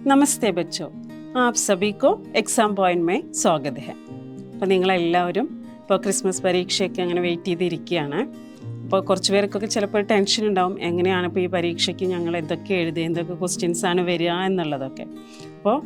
नमस्ते बच्चों, आप सभी को एग्ज़ाम पॉइंट में स्वागत है. അപ്പോൾ നിങ്ങളെല്ലാവരും ഇപ്പോൾ ക്രിസ്മസ് പരീക്ഷയ്ക്ക് അങ്ങനെ വെയിറ്റ് ചെയ്തിരിക്കുകയാണ്. അപ്പോൾ കുറച്ച് പേർക്കൊക്കെ ചിലപ്പോൾ ടെൻഷൻ ഉണ്ടാവും, എങ്ങനെയാണ് ഇപ്പോൾ ഈ പരീക്ഷയ്ക്ക് ഞങ്ങൾ എന്തൊക്കെ എഴുതി, എന്തൊക്കെ ക്വസ്റ്റ്യൻസാണ് വരിക എന്നുള്ളതൊക്കെ. അപ്പോൾ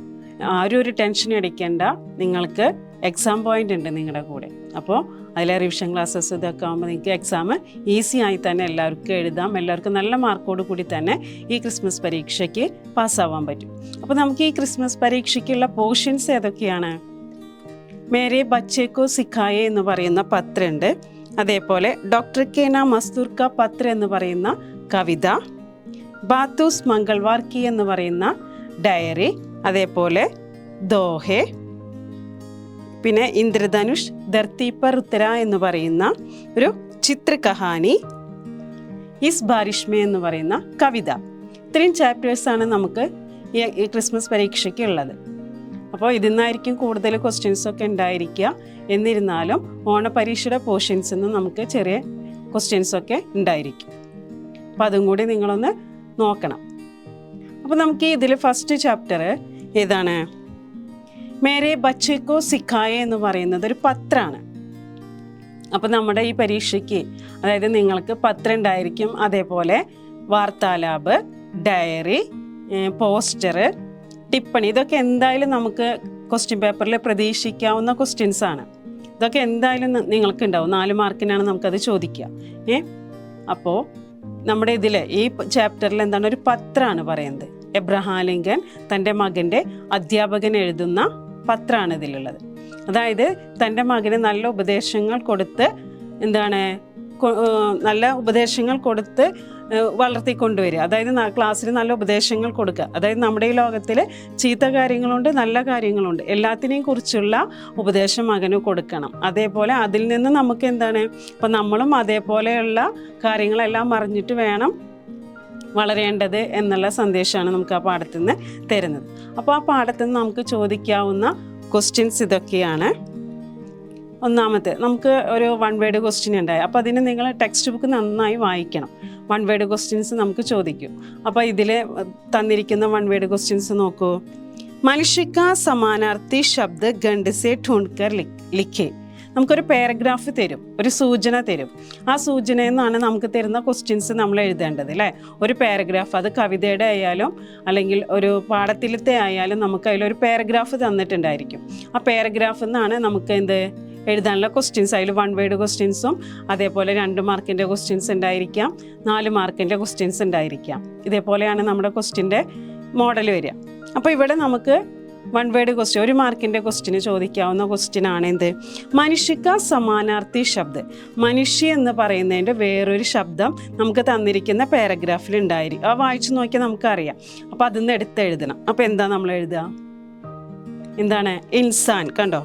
ആരും ഒരു ടെൻഷൻ അടിക്കേണ്ട, നിങ്ങൾക്ക് എക്സാം പോയിൻ്റ് ഉണ്ട് നിങ്ങളുടെ കൂടെ. അപ്പോൾ അതിലെ റിവിഷൻ ക്ലാസ്സസ് ഇതൊക്കെ ആകുമ്പോൾ നിങ്ങൾക്ക് എക്സാം ഈസി ആയി തന്നെ എല്ലാവർക്കും എഴുതാം. എല്ലാവർക്കും നല്ല മാർക്കോട് കൂടി തന്നെ ഈ ക്രിസ്മസ് പരീക്ഷയ്ക്ക് പാസ്സാവാൻ പറ്റും. അപ്പോൾ നമുക്ക് ഈ ക്രിസ്മസ് പരീക്ഷയ്ക്കുള്ള പോർഷൻസ് ഏതൊക്കെയാണ്? മേരെ ബച്ചേക്കോ സിഖായെ എന്ന് പറയുന്ന പത്രമുണ്ട്. അതേപോലെ ഡോക്ടർ കേന മസ്തൂർ കാ പത്ര എന്ന് പറയുന്ന കവിത, ബാത്തൂസ് മംഗൾവാർ കി എന്ന് പറയുന്ന ഡയറി, അതേപോലെ ദോഹെ, പിന്നെ ഇന്ദ്രധനുഷ്, ധർത്തി പർ ഉത്തര എന്ന് പറയുന്ന ഒരു ചിത്രകഹാനി, ഇസ് ബാരിഷ് മേ എന്ന് പറയുന്ന കവിത. ഇത്രയും ചാപ്റ്റേഴ്സാണ് നമുക്ക് ഈ ക്രിസ്മസ് പരീക്ഷയ്ക്ക് ഉള്ളത്. അപ്പോൾ ഇതിൽ നിന്നായിരിക്കും കൂടുതൽ ക്വസ്റ്റ്യൻസൊക്കെ ഉണ്ടായിരിക്കുക. എന്നിരുന്നാലും ഓണപരീക്ഷയുടെ പോർഷൻസിൽ നിന്ന് നമുക്ക് ചെറിയ ക്വസ്റ്റ്യൻസൊക്കെ ഉണ്ടായിരിക്കും. അപ്പോൾ അതും കൂടി നിങ്ങളൊന്ന് നോക്കണം. അപ്പോൾ നമുക്ക് ഇതിൽ ഫസ്റ്റ് ചാപ്റ്റർ ഏതാണ്? മേരെ ബച്ചേക്കോ സിഖായെ എന്ന് പറയുന്നത് ഒരു പത്രമാണ്. അപ്പോൾ നമ്മുടെ ഈ പരീക്ഷയ്ക്ക്, അതായത് നിങ്ങൾക്ക് പത്രം ഉണ്ടായിരിക്കും, അതേപോലെ വാർത്താലാപ്, ഡയറി, പോസ്റ്റർ, ടിപ്പണി, ഇതൊക്കെ എന്തായാലും നമുക്ക് ക്വസ്റ്റ്യൻ പേപ്പറിൽ പ്രതീക്ഷിക്കാവുന്ന ക്വസ്റ്റ്യൻസാണ്. ഇതൊക്കെ എന്തായാലും നിങ്ങൾക്ക് ഉണ്ടാവും. 4 മാർക്കിനാണ് നമുക്കത് ചോദിക്കുക. അപ്പോൾ നമ്മുടെ ഇതിൽ ഈ ചാപ്റ്ററിൽ എന്താണ്, ഒരു പത്രമാണ് പറയുന്നത്. എബ്രഹാം ലിങ്കൻ തൻ്റെ മകൻ്റെ അധ്യാപകൻ എഴുതുന്ന പത്രമാണ് ഇതിലുള്ളത്. അതായത് തൻ്റെ മകന് നല്ല ഉപദേശങ്ങൾ കൊടുത്ത് വളർത്തിക്കൊണ്ടുവരിക. അതായത് ക്ലാസ്സിൽ നല്ല ഉപദേശങ്ങൾ കൊടുക്കുക. അതായത് നമ്മുടെ ഈ ലോകത്തിൽ ചീത്ത കാര്യങ്ങളുണ്ട്, നല്ല കാര്യങ്ങളുണ്ട്. എല്ലാത്തിനെയും കുറിച്ചുള്ള ഉപദേശം മകന് കൊടുക്കണം. അതേപോലെ അതിൽ നിന്ന് നമുക്ക് ഇപ്പം നമ്മളും അതേപോലെയുള്ള കാര്യങ്ങളെല്ലാം അറിഞ്ഞിട്ട് വേണം വളരേണ്ടത് എന്നുള്ള സന്ദേശമാണ് നമുക്ക് ആ പാഠത്തിൽ നിന്ന് തരുന്നത്. അപ്പോൾ ആ പാഠത്തിൽ നിന്ന് നമുക്ക് ചോദിക്കാവുന്ന ക്വസ്റ്റ്യൻസ് ഇതൊക്കെയാണ്. ഒന്നാമത്തെ നമുക്ക് ഒരു 1 വേർഡ് ക്വസ്റ്റ്യൻ ഉണ്ടായി. അപ്പോൾ അതിന് നിങ്ങൾ ടെക്സ്റ്റ് ബുക്ക് നന്നായി വായിക്കണം. 1 വേർഡ് ക്വസ്റ്റ്യൻസ് നമുക്ക് ചോദിക്കും. അപ്പോൾ ഇതിൽ തന്നിരിക്കുന്ന 1 വേർഡ് ക്വസ്റ്റ്യൻസ് നോക്കൂ. മനുഷ്യ കാ സമാനാർത്ഥി ശബ്ദ ഖണ്ഡ് സെ ढूंढकर ലിഖേ. നമുക്കൊരു പാരഗ്രാഫ് തരും, ഒരു സൂചന തരും. ആ സൂചനയിൽ നിന്നാണ് നമുക്ക് തരുന്ന ക്വസ്റ്റ്യൻസ് നമ്മൾ എഴുതേണ്ടത്, അല്ലേ? ഒരു പാരഗ്രാഫ്, അത് കവിതയുടെ ആയാലും അല്ലെങ്കിൽ ഒരു പാഠത്തിലത്തെ ആയാലും നമുക്ക് അതിലൊരു പാരഗ്രാഫ് തന്നിട്ടുണ്ടായിരിക്കും. ആ പാരഗ്രാഫിൽ നിന്നാണ് നമുക്ക് എഴുതാനുള്ള ക്വസ്റ്റ്യൻസ്. അതിൽ 1 വേർഡ് ക്വസ്റ്റ്യൻസും അതേപോലെ 2 മാർക്കിൻ്റെ ക്വസ്റ്റ്യൻസ് ഉണ്ടായിരിക്കാം, 4 മാർക്കിൻ്റെ ക്വസ്റ്റ്യൻസ് ഉണ്ടായിരിക്കാം. ഇതേപോലെയാണ് നമ്മുടെ ക്വസ്റ്റ്യൻ്റെ മോഡൽ വരിക. അപ്പോൾ ഇവിടെ നമുക്ക് 1 വേർഡ് ക്വസ്റ്റ്യൻ, 1 മാർക്കിൻ്റെ ക്വസ്റ്റ്യന് ചോദിക്കാവുന്ന ക്വസ്റ്റ്യനാണ് മനുഷ്യക്ക സമാനാർത്ഥി ശബ്ദം. മനുഷ്യ എന്ന് പറയുന്നതിൻ്റെ വേറൊരു ശബ്ദം നമുക്ക് തന്നിരിക്കുന്ന പാരഗ്രാഫിൽ ഉണ്ടായിരിക്കും. ആ വായിച്ചു നോക്കിയാൽ നമുക്കറിയാം. അപ്പോൾ അതിൽ നിന്ന് എടുത്തെഴുതണം. അപ്പോൾ എന്താ നമ്മൾ എഴുതുക? ഇൻസാൻ. കണ്ടോ?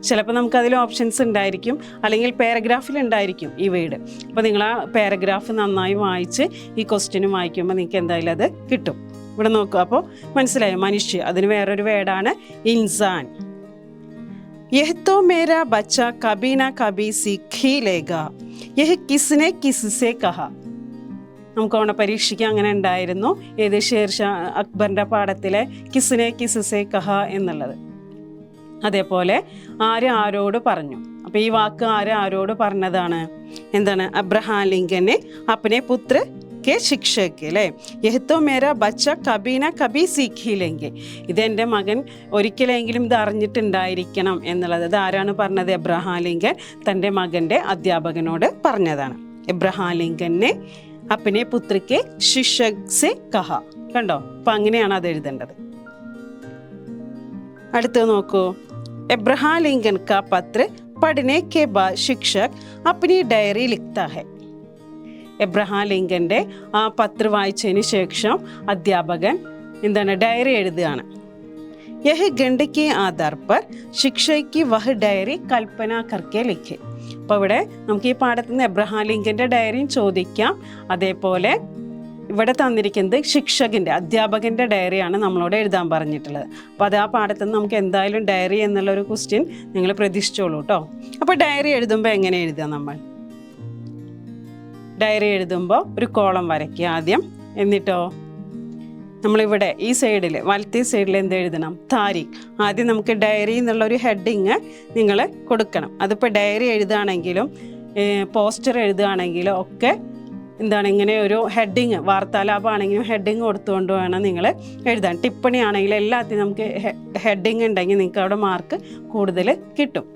ചിലപ്പോൾ നമുക്കതിൽ ഓപ്ഷൻസ് ഉണ്ടായിരിക്കും, അല്ലെങ്കിൽ പാരഗ്രാഫിൽ ഉണ്ടായിരിക്കും ഈ വേർഡ്. അപ്പോൾ നിങ്ങൾ ആ പാരഗ്രാഫ് നന്നായി വായിച്ച് ഈ ക്വസ്റ്റ്യനും വായിക്കുമ്പോൾ നിങ്ങൾക്ക് എന്തായാലും അത് കിട്ടും. ഇവിടെ നോക്കുക. അപ്പോൾ മനസ്സിലായോ? മനുഷ്യ, അതിന് വേറൊരു വേർഡാണ് ഇൻസാൻ. യഹ് തോ മേരാ ബച്ച കബി ന കബി സീഖ് ഹി ലേഗാ, യഹ് കിസ്നെ കിസ്സെ കഹാ. നമുക്ക് ഓണപരീക്ഷയ്ക്ക് അങ്ങനെ ഉണ്ടായിരുന്നു. ഷേർഷാ അക്ബറിൻ്റെ പാഠത്തിലെ കിസ്നെ കിസ്സെ കഹാ എന്നുള്ളത്. അതേപോലെ ആരോട് പറഞ്ഞു. അപ്പോൾ ഈ വാക്ക് ആരോട് പറഞ്ഞതാണ്? അബ്രഹാം ലിങ്കനെ അപ്പനെ പുത്ര കെ ശിക്ഷയ്ക്ക്, അല്ലേ? യഹ്തോ മേരാ ബച്ച കബി ന കബി സീഖിലെങ്കിൽ, ഇതെൻ്റെ മകൻ ഒരിക്കലെങ്കിലും ഇത് അറിഞ്ഞിട്ടുണ്ടായിരിക്കണം എന്നുള്ളത്. ഇത് ആരാണ് പറഞ്ഞത്? എബ്രഹാം ലിങ്കൻ തൻ്റെ മകൻ്റെ അധ്യാപകനോട് പറഞ്ഞതാണ്. എബ്രഹാം ലിങ്കനെ അപ്പനെ പുത്രയ്ക്ക് ശിക്ഷക് സെ കഹ. കണ്ടോ? അപ്പം അങ്ങനെയാണ് അത് എഴുതേണ്ടത്. അടുത്ത് നോക്കൂ. എബ്രഹാം ലിങ്കൻ കാ പത്ര പഠനെ K ബാദ് Shikshak അപ്നി diary ലിഖ്താ high. Abraham ലിങ്കൻ്റെ ആ പത്ര വായിച്ചതിന് ശേഷം അധ്യാപകൻ ഡയറി എഴുതുകയാണ്. യഹ് ഖണ്ഡ് കെ ആധാർ പർ ശിക്ഷയ്ക്ക് വഹ് ഡയറി കൽപ്പന കർക്കെ ലിഖെ. അപ്പോൾ ഇവിടെ നമുക്ക് ഈ പാഠത്തിൽ നിന്ന് എബ്രഹാം ലിങ്കൻ്റെ ഡയറിയും ചോദിക്കാം. അതേപോലെ ഇവിടെ തന്നിരിക്കുന്നത് ശിക്ഷകൻ്റെ, അധ്യാപകൻ്റെ ഡയറിയാണ് നമ്മളോട് എഴുതാൻ പറഞ്ഞിട്ടുള്ളത്. അപ്പോൾ അത് ആ പാഠത്തിൽ നിന്ന് നമുക്ക് എന്തായാലും ഡയറി എന്നുള്ളൊരു ക്വസ്റ്റ്യൻ നിങ്ങൾ പ്രതീക്ഷിച്ചോളൂ കേട്ടോ. അപ്പോൾ ഡയറി എഴുതുമ്പോൾ എങ്ങനെ എഴുതുക? നമ്മൾ ഡയറി എഴുതുമ്പോൾ ഒരു കോളം വരയ്ക്കുക ആദ്യം. എന്നിട്ടോ നമ്മളിവിടെ ഈ സൈഡിൽ വലത്തേ സൈഡിൽ എന്ത് എഴുതണം? താരീഖ്. ആദ്യം നമുക്ക് ഡയറി എന്നുള്ളൊരു ഹെഡിങ് നിങ്ങൾ കൊടുക്കണം. അതിപ്പോൾ ഡയറി എഴുതുകയാണെങ്കിലും പോസ്റ്റർ എഴുതുകയാണെങ്കിലും ഒക്കെ എന്താണ് ഇങ്ങനെ ഒരു ഹെഡിങ്, വാർത്താലാപമാണെങ്കിലും ഹെഡിങ് കൊടുത്തുകൊണ്ട് വേണം നിങ്ങൾ എഴുതാൻ. ടിപ്പണി ആണെങ്കിലും എല്ലാത്തിനും നമുക്ക് ഹെഡിങ് ഉണ്ടെങ്കിൽ നിങ്ങൾക്ക് അവിടെ മാർക്ക് കൂടുതൽ കിട്ടും.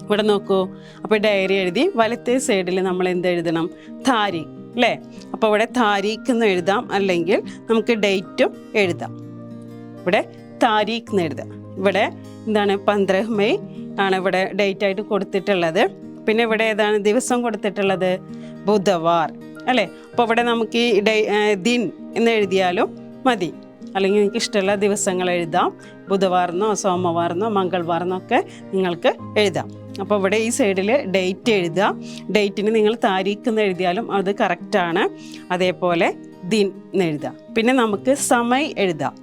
ഇവിടെ നോക്കൂ, അപ്പോൾ ഡയറി എഴുതി വലത്തേ സൈഡിൽ നമ്മൾ എന്ത് എഴുതണം? താരീഖ് അല്ലേ? അപ്പോൾ ഇവിടെ താരീഖ് എന്ന് എഴുതാം, അല്ലെങ്കിൽ നമുക്ക് ഡേറ്റും എഴുതാം. ഇവിടെ താരീഖ് എന്ന് എഴുതാം. ഇവിടെ എന്താണ് 15 മെയ് ആണ് ഇവിടെ ഡേറ്റ് ആയിട്ട് കൊടുത്തിട്ടുള്ളത്. പിന്നെ ഇവിടെ ഏതാണ് ദിവസം കൊടുത്തിട്ടുള്ളത്? ബുധവാർ അല്ലേ? അപ്പോൾ ഇവിടെ നമുക്ക് ഈ ദിൻ എന്ന് എഴുതിയാലും മതി, അല്ലെങ്കിൽ നിങ്ങൾക്ക് ഇഷ്ടമുള്ള ദിവസങ്ങൾ എഴുതാം. ബുധവാറെന്നോ സോമവാറെന്നോ മംഗൾവാറെന്നോ ഒക്കെ നിങ്ങൾക്ക് എഴുതാം. അപ്പോൾ ഇവിടെ ഈ സൈഡിൽ ഡേറ്റ് എഴുതുക. ഡേറ്റിന് നിങ്ങൾ താരീഖ് എന്ന് എഴുതിയാലും അത് കറക്റ്റാണ്. അതേപോലെ ദിൻ എന്ന് എഴുതുക. പിന്നെ നമുക്ക് സമയ് എഴുതാം.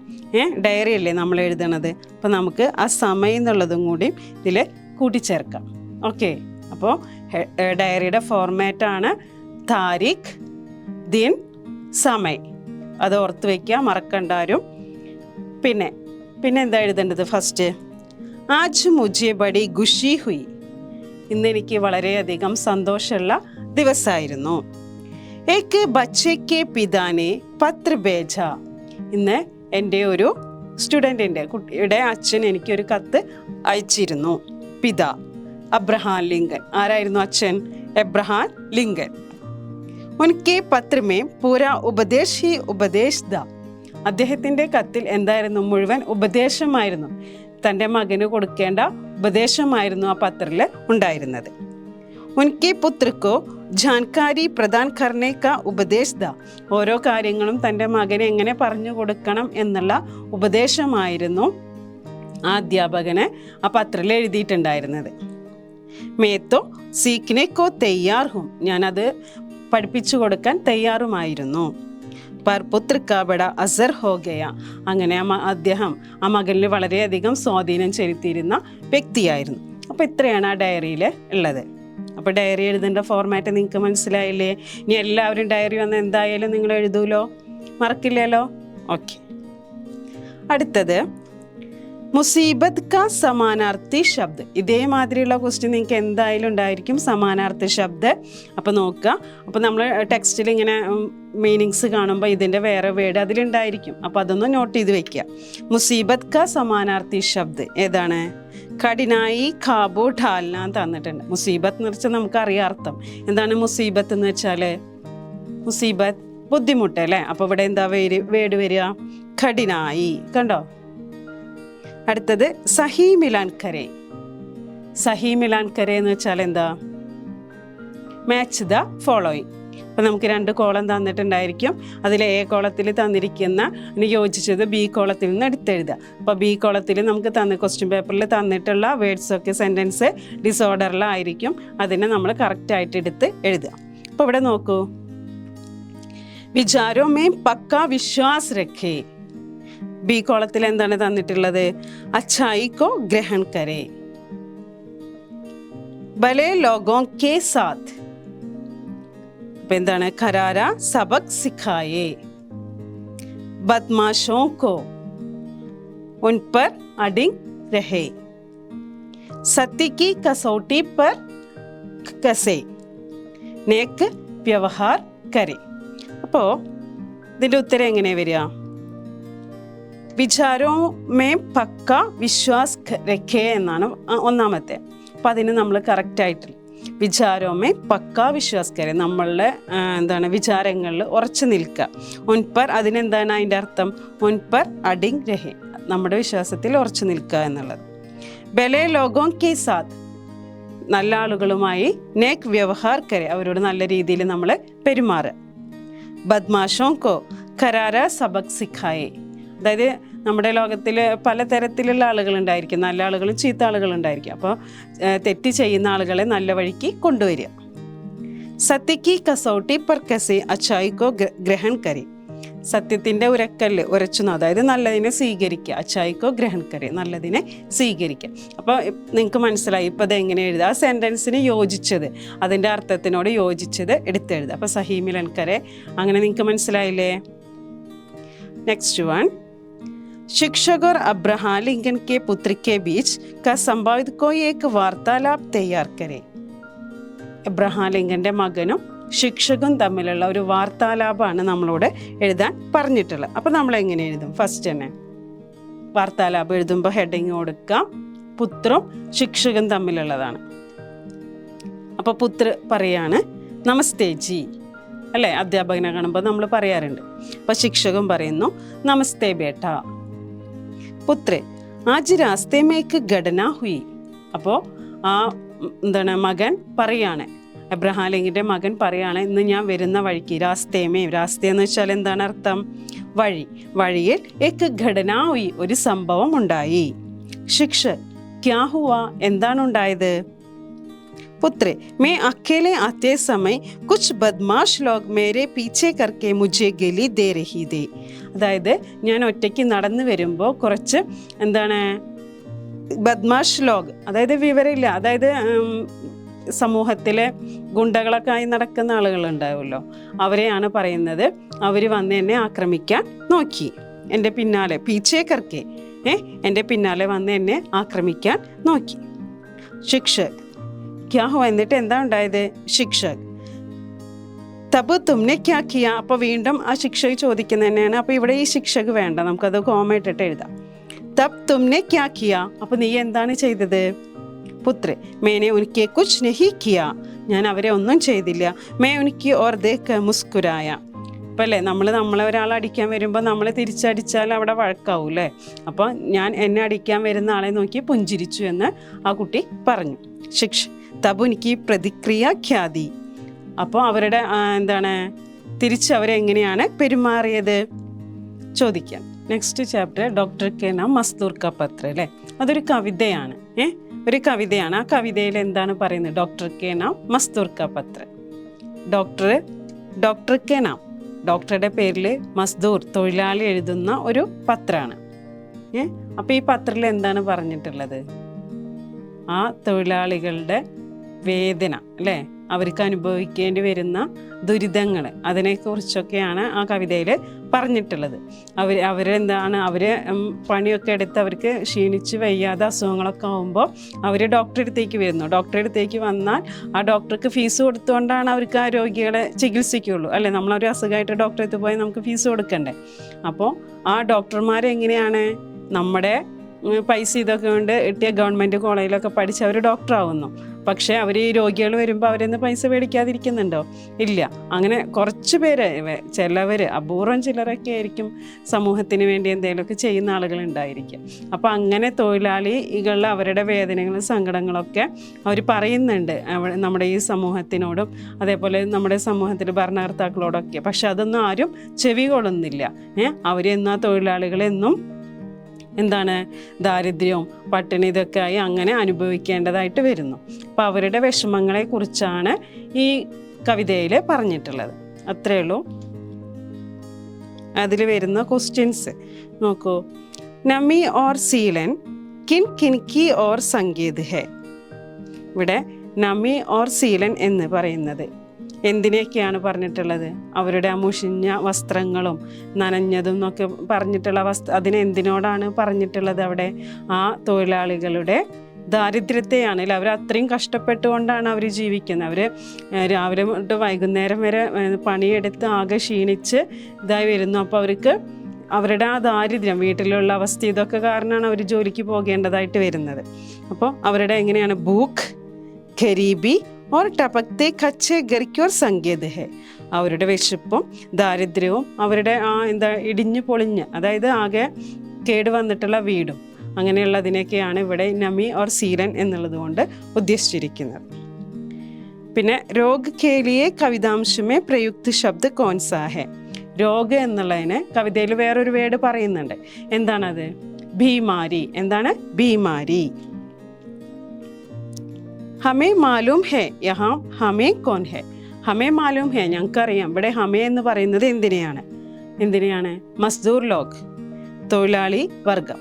ഡയറി അല്ലേ നമ്മൾ എഴുതണത്, അപ്പോൾ നമുക്ക് ആ സമയം എന്നുള്ളതും കൂടി ഇതിൽ കൂട്ടിച്ചേർക്കാം. ഓക്കെ, അപ്പോൾ ഡയറിയുടെ ഫോർമാറ്റാണ് താരീഖ്, ദിൻ, സമയ്. അത് ഓർത്ത് വയ്ക്കുക, മറക്കണ്ടാരും. പിന്നെ എന്താ എഴുതേണ്ടത്? ഫസ്റ്റ് ആജ് മുझे ബഡി ഖുഷി ഹുയി. ഇന്ന് എനിക്ക് വളരെയധികം സന്തോഷമുള്ള ദിവസമായിരുന്നു. ഏക് ബച്ചയ്ക്ക് പിതാനെ പത്ര ഭേജ. ഇന്ന് എൻ്റെ ഒരു സ്റ്റുഡൻറ്റിൻ്റെ കുട്ടിയുടെ അച്ഛൻ എനിക്കൊരു കത്ത് അയച്ചിരുന്നു. പിതാ അബ്രഹാം ലിങ്കൻ. ആരായിരുന്നു അച്ഛൻ? Abraham Lincoln. ഉൻകെ പത്ര മേ പൂരാ ഉപദേശ് ഹി ഉപദേശ് ദ. അദ്ദേഹത്തിൻ്റെ കത്തിൽ എന്തായിരുന്നു? മുഴുവൻ ഉപദേശമായിരുന്നു. തൻ്റെ മകന് കൊടുക്കേണ്ട ഉപദേശമായിരുന്നു ആ പത്രത്തിൽ ഉണ്ടായിരുന്നത്. ഉൻകെ പുത്രക്കോ ജാൻകാരി പ്രദാൻ കർണേ കാ ഉപദേശ് ദ. ഓരോ കാര്യങ്ങളും തൻ്റെ മകനെ എങ്ങനെ പറഞ്ഞു കൊടുക്കണം എന്നുള്ള ഉപദേശമായിരുന്നു ആ അധ്യാപകന് ആ പത്രത്തിൽ എഴുതിയിട്ടുണ്ടായിരുന്നത്. മേത്തോ സീഖ്നെ കോ തയ്യാർ ഹും. ഞാനത് പഠിപ്പിച്ചു കൊടുക്കാൻ തയ്യാറുമായിരുന്നു. പർ പുത്ര കാ ബഡ അസർ ഹോ ഗയ. അങ്ങനെ അദ്ദേഹം ആ മകനിൽ വളരെയധികം സ്വാധീനം ചെലുത്തിയിരുന്ന വ്യക്തിയായിരുന്നു. അപ്പോൾ ഇത്രയാണ് ആ ഡയറിയിൽ ഉള്ളത്. അപ്പോൾ ഡയറി എഴുതേണ്ട ഫോർമാറ്റ് നിങ്ങൾക്ക് മനസ്സിലായില്ലേ? ഇനി എല്ലാവരും ഡയറി വന്ന് എന്തായാലും നിങ്ങൾ എഴുതൂലോ, മറക്കില്ലല്ലോ. ഓക്കെ, അടുത്തത് മുസീബത്ത് കാ സമാനാർത്ഥി ശബ്ദ്. ഇതേമാതിരിയുള്ള ക്വസ്റ്റ്യൻ നിങ്ങൾക്ക് എന്തായാലും ഉണ്ടായിരിക്കും, സമാനാർത്ഥി ശബ്ദ്. അപ്പോൾ നോക്കുക, അപ്പോൾ നമ്മൾ ടെക്സ്റ്റിൽ ഇങ്ങനെ മീനിങ്സ് കാണുമ്പോൾ ഇതിൻ്റെ വേറെ വേർഡ് അതിലുണ്ടായിരിക്കും. അപ്പോൾ അതൊന്ന് നോട്ട് ചെയ്ത് വെക്കുക. മുസീബത്ത് കാ സമാനാർത്ഥി ശബ്ദ് ഏതാണ്? കഠിനായി ഖാബു ഠാൽന തന്നിട്ടുണ്ട്. മുസീബത്ത് എന്ന് വെച്ചാൽ നമുക്കറിയാം അർത്ഥം. എന്താണ് മുസീബത്ത് എന്ന് വെച്ചാൽ? മുസീബത്ത് ബുദ്ധിമുട്ട് അല്ലേ? അപ്പോൾ ഇവിടെ എന്താ വേർഡ് വരിക? കഠിനായി. കണ്ടോ? അടുത്തത് സഹി മിലാൻ കരെ. സഹി മിലാൻ കരെ എന്ന് വെച്ചാൽ എന്താ? Match the following. അപ്പോൾ നമുക്ക് 2 കോളം തന്നിട്ടുണ്ടായിരിക്കും. അതിൽ എ കോളത്തിൽ തന്നിരിക്കുന്ന യോജിച്ചത് ബി കോളത്തിൽ നിന്ന് എടുത്തെഴുതുക. അപ്പോൾ ബി കോളത്തിൽ നമുക്ക് ക്വസ്റ്റ്യൻ പേപ്പറിൽ തന്നിട്ടുള്ള വേർഡ്സൊക്കെ സെൻറ്റൻസ് ഡിസോർഡറിലായിരിക്കും. അതിനെ നമ്മൾ കറക്റ്റായിട്ട് എടുത്ത് എഴുതുക. അപ്പോൾ ഇവിടെ നോക്കൂ, വിചാരോ മേ പക്കാ വിശ്വാസ് രഖേ. ബി കോളത്തിൽ എന്താണ് തന്നിട്ടുള്ളത്? അച്ചായി കോ ഗ്രഹൺ കരേ. ഭലേ ലോഗോं കെ സാത്ത്. അപ്പൊ എന്താണ്? കരാര സബക് സിഖായേ. ബദ്മാശോं को उन पर अडिग रहे. सत्य की कसौटी पर कसे. नेक व्यवहार करे. അപ്പോൾ ഇതിൻ്റെ ഉത്തരം എങ്ങനെ വരിക? വിചാരോ മേ പക്ക വിശ്വാസ് രഖേ എന്നാണ് ഒന്നാമത്തെ. അപ്പം അതിന് നമ്മൾ കറക്റ്റായിട്ട് വിചാരോ മേ പക്ക വിശ്വാസ് കരെ, നമ്മളുടെ എന്താണ് വിചാരങ്ങളിൽ ഉറച്ചു നിൽക്കുക. ഒൻപർ അതിനെന്താണ് അതിൻ്റെ അർത്ഥം? ഒൻപർ അഡിങ് രഹേ, നമ്മുടെ വിശ്വാസത്തിൽ ഉറച്ചു നിൽക്കുക എന്നുള്ളത്. ബലേ ലോഗോं കെ സാത്ത്, നല്ല ആളുകളുമായി നേക് വ്യവഹാർ കരെ, അവരോട് നല്ല രീതിയിൽ നമ്മൾ പെരുമാറുക. ബദ്മാശോं को കരാര സബക് സിഖായേ, അതായത് നമ്മുടെ ലോകത്തിൽ പലതരത്തിലുള്ള ആളുകളുണ്ടായിരിക്കും, നല്ല ആളുകളും ചീത്ത ആളുകളുണ്ടായിരിക്കും. അപ്പോൾ തെറ്റ് ചെയ്യുന്ന ആളുകളെ നല്ല വഴിക്ക് കൊണ്ടുവരിക. സത്യക്ക് കസൗട്ടി പർ കസെ അച്ചായിക്കോ ഗ്രഹൺ കരി. സത്യത്തിൻ്റെ ഉരക്കല്ല് ഉരച്ചുന്ന, അതായത് നല്ലതിനെ സ്വീകരിക്കുക. അച്ചായിക്കോ ഗ്രഹൺ കരി, നല്ലതിനെ സ്വീകരിക്കുക. അപ്പോൾ നിങ്ങൾക്ക് മനസ്സിലായി ഇപ്പോൾ അതെങ്ങനെ എഴുതുക? ആ സെൻറ്റൻസിന് യോജിച്ചത്, അതിൻ്റെ അർത്ഥത്തിനോട് യോജിച്ചത് എടുത്തെഴുതുക. അപ്പോൾ സഹി മിലൻ കരെ, അങ്ങനെ നിങ്ങൾക്ക് മനസ്സിലായില്ലേ? नेक्स्ट वन, शिक्षक और अब्राहम लिंकन के पुत्र के बीच का संभावित कोई एक वार्तालाप तैयार करें. എബ്രഹാം ലിങ്കൻ്റെ മകനും ശിക്ഷകും തമ്മിലുള്ള ഒരു വാർത്താലാപമാണ് നമ്മളോട് എഴുതാൻ പറഞ്ഞിട്ടുള്ളത്. അപ്പോൾ നമ്മൾ എങ്ങനെ എഴുതും? ഫസ്റ്റ് തന്നെ വാർത്താലാപം എഴുതുമ്പോൾ ഹെഡിങ് കൊടുക്കാം, പുത്രും ശിക്ഷകും തമ്മിലുള്ളതാണ്. അപ്പോൾ പുത്ര പറയാണ് നമസ്തേ ജി, അല്ലേ? അധ്യാപകനെ കാണുമ്പോൾ നമ്മൾ പറയാറുണ്ട്. അപ്പോൾ ശിക്ഷകൻ പറയുന്നു നമസ്തേ ബേട്ട. പുത്രേ ആജ് രാസ്തേ മേ ഏക് ഘടന ഹുയി. അപ്പോൾ ആ എന്താണ് മകൻ പറയാണ്, എബ്രഹാം ലിങ്കൻ്റെ മകൻ പറയാണ്, ഇന്ന് ഞാൻ വരുന്ന വഴിക്ക് രാസ്തേമേ, രാസ്തയെന്ന് വെച്ചാൽ എന്താണ് അർത്ഥം? വഴി. വഴിയിൽ ഏക് ഘടന ഹുയി, ഒരു സംഭവം ഉണ്ടായി. ശിക്ഷ ക്യാ ഹുവ, എന്താണ് ഉണ്ടായത്? पुत्र मैं अकेले आते समय कुछ बदमाश लोग मेरे पीछे करके मुझे गली दे रही थी. അതായത് ഞാൻ ഒറ്റയ്ക്ക് നടന്നു വരുമ്പോൾ കുറച്ച് എന്താണ് ബദ്മാഷ് ലോഗ്, അതായത് വിവരമില്ല, അതായത് സമൂഹത്തിലെ ഗുണ്ടകളൊക്കെ ആയി നടക്കുന്ന ആളുകളുണ്ടാവുമല്ലോ, അവരെയാണ് പറയുന്നത്. അവർ വന്ന് എന്നെ ആക്രമിക്കാൻ നോക്കി. എൻ്റെ പിന്നാലെ പീച്ചേ കർക്കെ എൻ്റെ പിന്നാലെ വന്ന് എന്നെ ആക്രമിക്കാൻ നോക്കി. ശിക്ഷക് ക്യാ ഹോ, എന്നിട്ട് എന്താ ഉണ്ടായത്? ശിക്ഷക് തബ് തുമ്നെ ക്യാ കിയ. അപ്പോൾ വീണ്ടും ആ ശിക്ഷക് ചോദിക്കുന്നത് തന്നെയാണ്. അപ്പോൾ ഇവിടെ ഈ ശിക്ഷക് വേണ്ട, നമുക്കത് കോമ ഇട്ടിട്ട് എഴുതാം. തബ് തുമ്നെ ക്യാ കിയ, അപ്പോൾ നീ എന്താണ് ചെയ്തത്? പുത്ര മേനെ ഉനിക്ക് കുച്ച് നഹി കിയ, ഞാൻ അവരെ ഒന്നും ചെയ്തില്ല. May ഉനിക്ക് or ദേഖ് മുസ്കുരായ. അപ്പം അല്ലേ നമ്മളെ ഒരാൾ അടിക്കാൻ വരുമ്പോൾ നമ്മൾ തിരിച്ചടിച്ചാൽ അവിടെ വഴക്കാവും അല്ലേ? അപ്പോൾ ഞാൻ എന്നെ അടിക്കാൻ വരുന്ന ആളെ നോക്കി പുഞ്ചിരിച്ചു എന്ന് ആ കുട്ടി പറഞ്ഞു. ശിക്ഷ തബ് എനിക്ക് പ്രതിക്രിയ ഖ്യാതി. അപ്പോൾ അവരുടെ എന്താണ് തിരിച്ചവരെങ്ങനെയാണ് പെരുമാറിയത് ചോദിക്കാം. നെക്സ്റ്റ് ചാപ്റ്റർ ഡോക്ടർ കെ നാം മസ്ദൂർ കാ പത്ര, അല്ലേ? അതൊരു കവിതയാണ്, ഒരു കവിതയാണ്. ആ കവിതയിൽ എന്താണ് പറയുന്നത്? ഡോക്ടർ കെ നാം മസ്ദൂർ കാ പത്ര. ഡോക്ടർ കെ നാം, ഡോക്ടറുടെ പേരിൽ മസ്ദൂർ, തൊഴിലാളി എഴുതുന്ന ഒരു പത്രമാണ്. അപ്പോൾ ഈ പത്രത്തിൽ എന്താണ് പറഞ്ഞിട്ടുള്ളത്? ആ തൊഴിലാളികളുടെ വേദന, അല്ലേ? അവർക്ക് അനുഭവിക്കേണ്ടി വരുന്ന ദുരിതങ്ങൾ, അതിനെക്കുറിച്ചൊക്കെയാണ് ആ കവിതയിൽ പറഞ്ഞിട്ടുള്ളത്. അവരെന്താണ് പണിയൊക്കെ എടുത്ത് അവർക്ക് ക്ഷീണിച്ച് വയ്യാതെ അസുഖങ്ങളൊക്കെ ആകുമ്പോൾ അവർ ഡോക്ടറെ അടുത്തേക്ക് വരുന്നു. ഡോക്ടറെ അടുത്തേക്ക് വന്നാൽ ആ ഡോക്ടർക്ക് ഫീസ് കൊടുത്തുകൊണ്ടാണ് അവർക്ക് ആ രോഗികളെ ചികിത്സിക്കുള്ളൂ, അല്ലേ? നമ്മളൊരു അസുഖമായിട്ട് ഡോക്ടറെ അടുത്ത് പോയി നമുക്ക് ഫീസ് കൊടുക്കണ്ടേ? അപ്പോൾ ആ ഡോക്ടർമാരെങ്ങനെയാണ് നമ്മുടെ പൈസ ഇതൊക്കെ കൊണ്ട് കിട്ടിയ ഗവൺമെൻറ് കോളേജിലൊക്കെ പഠിച്ച് അവർ ഡോക്ടറാവുന്നു. പക്ഷേ അവർ ഈ രോഗികൾ വരുമ്പോൾ അവരൊന്ന് പൈസ മേടിക്കാതിരിക്കുന്നുണ്ടോ? ഇല്ല. അങ്ങനെ കുറച്ച് പേര്, ചിലവർ, അപൂർവം ചിലരൊക്കെ ആയിരിക്കും സമൂഹത്തിന് വേണ്ടി എന്തെങ്കിലുമൊക്കെ ചെയ്യുന്ന ആളുകളുണ്ടായിരിക്കും. അപ്പോൾ അങ്ങനെ തൊഴിലാളികളുടെ അവരുടെ വേദനകളും സങ്കടങ്ങളൊക്കെ അവർ പറയുന്നുണ്ട് നമ്മുടെ ഈ സമൂഹത്തിനോടും അതേപോലെ നമ്മുടെ സമൂഹത്തിലെ ഭരണകർത്താക്കളോടൊക്കെ. പക്ഷെ അതൊന്നും ആരും ചെവി കൊള്ളുന്നില്ല. അവരെന്നും ആ തൊഴിലാളികളെന്നും എന്താണ് ദാരിദ്ര്യവും പട്ടിണി ഇതൊക്കെ ആയി അങ്ങനെ അനുഭവിക്കേണ്ടതായിട്ട് വരുന്നു. അപ്പോൾ അവരുടെ വിഷമങ്ങളെക്കുറിച്ചാണ് ഈ കവിതയിൽ പറഞ്ഞിട്ടുള്ളത്. അത്രയേ ഉള്ളൂ. അതിൽ വരുന്ന ക്വസ്റ്റ്യൻസ് നോക്കൂ. നമി ഓർ സീലൻ കിൻ കിൻകി ഓർ സംഗീത് ഹെ. ഇവിടെ നമി ഓർ സീലൻ എന്ന് പറയുന്നത് എന്തിനെയൊക്കെയാണ് പറഞ്ഞിട്ടുള്ളത്? അവരുടെ ആ മുഷിഞ്ഞ വസ്ത്രങ്ങളും നനഞ്ഞതും എന്നൊക്കെ പറഞ്ഞിട്ടുള്ള അതിനെന്തിനോടാണ് പറഞ്ഞിട്ടുള്ളത്? അവിടെ ആ തൊഴിലാളികളുടെ ദാരിദ്ര്യത്തെയാണ്. അല്ല, അവർ അത്രയും കഷ്ടപ്പെട്ടുകൊണ്ടാണ് അവർ ജീവിക്കുന്നത്. അവർ രാവിലെ തൊട്ട് വൈകുന്നേരം വരെ പണിയെടുത്ത് ആകെ ക്ഷീണിച്ച് ഇതായി വരുന്നു. അപ്പോൾ അവർക്ക് അവരുടെ ആ ദാരിദ്ര്യം, വീട്ടിലുള്ള അവസ്ഥ, ഇതൊക്കെ കാരണമാണ് അവർ ജോലിക്ക് പോകേണ്ടതായിട്ട് വരുന്നത്. അപ്പോൾ അവരുടെ എങ്ങനെയാണ് ഭൂഖ്, ഖരീബി ഓർ ടപക്തെ കച്ചെ ഗർക്യോർ സംഗീത് ഹെ. അവരുടെ വിശപ്പും ദാരിദ്ര്യവും അവരുടെ ഇടിഞ്ഞു പൊളിഞ്ഞ്, അതായത് ആകെ കേട് വന്നിട്ടുള്ള വീടും അങ്ങനെയുള്ളതിനൊക്കെയാണ് ഇവിടെ നമി ഓർ സീലൻ എന്നുള്ളത് കൊണ്ട് ഉദ്ദേശിച്ചിരിക്കുന്നത്. പിന്നെ രോഗ് കേലിയെ കവിതാംശമേ പ്രയുക്ത ശബ്ദ കോൻസാ ഹെ. രോഗ് എന്നുള്ളതിന് കവിതയിൽ വേറൊരു വേർഡ് പറയുന്നുണ്ട്. എന്താണത്? ഭീമാരി. എന്താണ്? ഭീമാരി. ഹമേ മാലൂം ഹെ യഹാ ഹമേ കോൻ ഹെ. ഹമേ മാലൂം ഹെ, ഞങ്ങൾക്കറിയാം. ഇവിടെ ഹമേ എന്ന് പറയുന്നത് എന്തിനെയാണ്? മസ്ദൂർ ലോഗ്, തൊഴിലാളി വർഗം.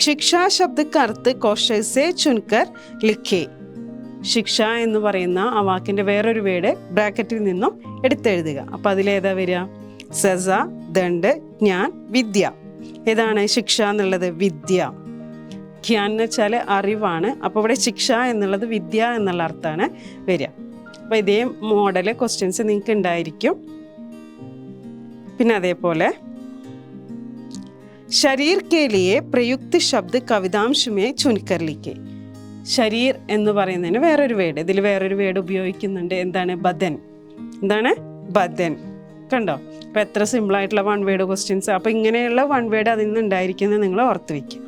ശിക്ഷാ ശബ്ദക്ക് അർത്ഥ കോശസെ ചുൻകർ ലിഖേ. ശിക്ഷ എന്ന് പറയുന്ന ആ വാക്കിൻ്റെ വേറൊരു വേർഡ് ബ്രാക്കറ്റിൽ നിന്നും എടുത്തെഴുതുക. അപ്പം അതിലേതാ വരിക? സസ, ദണ്ഡ്, ജ്ഞാൻ, വിദ്യ. ഏതാണ് ശിക്ഷ എന്നുള്ളത്? വിദ്യ. ജ്ഞാൻ എന്ന് വെച്ചാൽ അറിവാണ്. അപ്പോൾ ഇവിടെ ശിക്ഷ എന്നുള്ളത് വിദ്യ എന്നുള്ള അർത്ഥമാണ് വരിക. അപ്പോൾ ഇതേ മോഡൽ ക്വസ്റ്റ്യൻസ് നിങ്ങൾക്ക് ഉണ്ടായിരിക്കും. പിന്നെ അതേപോലെ ശരീർ കെ ലിയെ പ്രയുക്ത ശബ്ദ കവിതാംശമേ ചുൻകർ ലിഖേ. ശരീർ എന്ന് പറയുന്നതിന് വേറൊരു വേർഡ്, ഇതിൽ വേറൊരു വേർഡ് ഉപയോഗിക്കുന്നുണ്ട്. എന്താണ്? ബദൻ. എന്താണ്? ബദൻ. കണ്ടോ? അപ്പോൾ എത്ര സിമ്പിളായിട്ടുള്ള വൺ വേർഡ് ക്വസ്റ്റ്യൻസ്. അപ്പോൾ ഇങ്ങനെയുള്ള വൺ വേർഡ് അതിൽ നിന്ന് ഉണ്ടായിരിക്കുന്നത് നിങ്ങൾ ഓർത്ത് വയ്ക്കുക.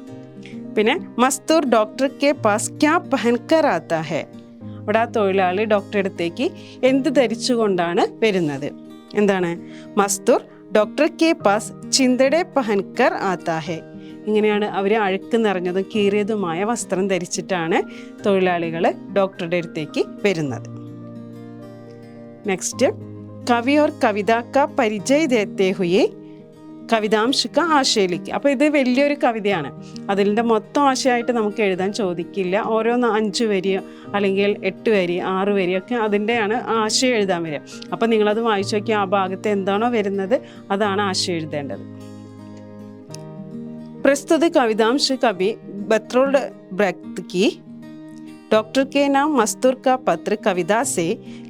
പിന്നെ മസ്തൂർ ഡോക്ടർ കെ പാസ് ക്യാ പഹൻകർ ആത്താ ഹെ. ഇവിടെ ആ തൊഴിലാളി ഡോക്ടറുടെ അടുത്തേക്ക് എന്ത് ധരിച്ചുകൊണ്ടാണ് വരുന്നത്? എന്താണ്? മസ്തൂർ ഡോക്ടർ കെ പാസ് ചിന്തടെ പഹൻകർ ആത്താ ഹെ. ഇങ്ങനെയാണ് അവർ അഴുക്ക് നിറഞ്ഞതും കീറിയതുമായ വസ്ത്രം ധരിച്ചിട്ടാണ് തൊഴിലാളികൾ ഡോക്ടറുടെ അടുത്തേക്ക് വരുന്നത്. നെക്സ്റ്റ്, കവി ഓർ കവിത കാ പരിചയ ദേത്തെ ഹുയെ കവിതാംശ കാ ആശയ ലിഖേ. അപ്പോൾ ഇത് വലിയൊരു കവിതയാണ്. അതിൻ്റെ മൊത്തം ആശയമായിട്ട് നമുക്ക് എഴുതാൻ ചോദിക്കില്ല. ഓരോന്ന് 5 വരിയോ അല്ലെങ്കിൽ 8 വരി 6 വരിയൊക്കെ അതിൻ്റെയാണ് ആശയം എഴുതാൻ വരിക. അപ്പോൾ നിങ്ങളത് വായിച്ചു നോക്കിയാൽ ആ ഭാഗത്ത് എന്താണോ വരുന്നത് അതാണ് ആശയം എഴുതേണ്ടത്. प्रस्तुत कवितांश कवि बर्टोल्ड ब्रेख्त की डॉक्टर के नाम मस्तूर का पत्र कविता से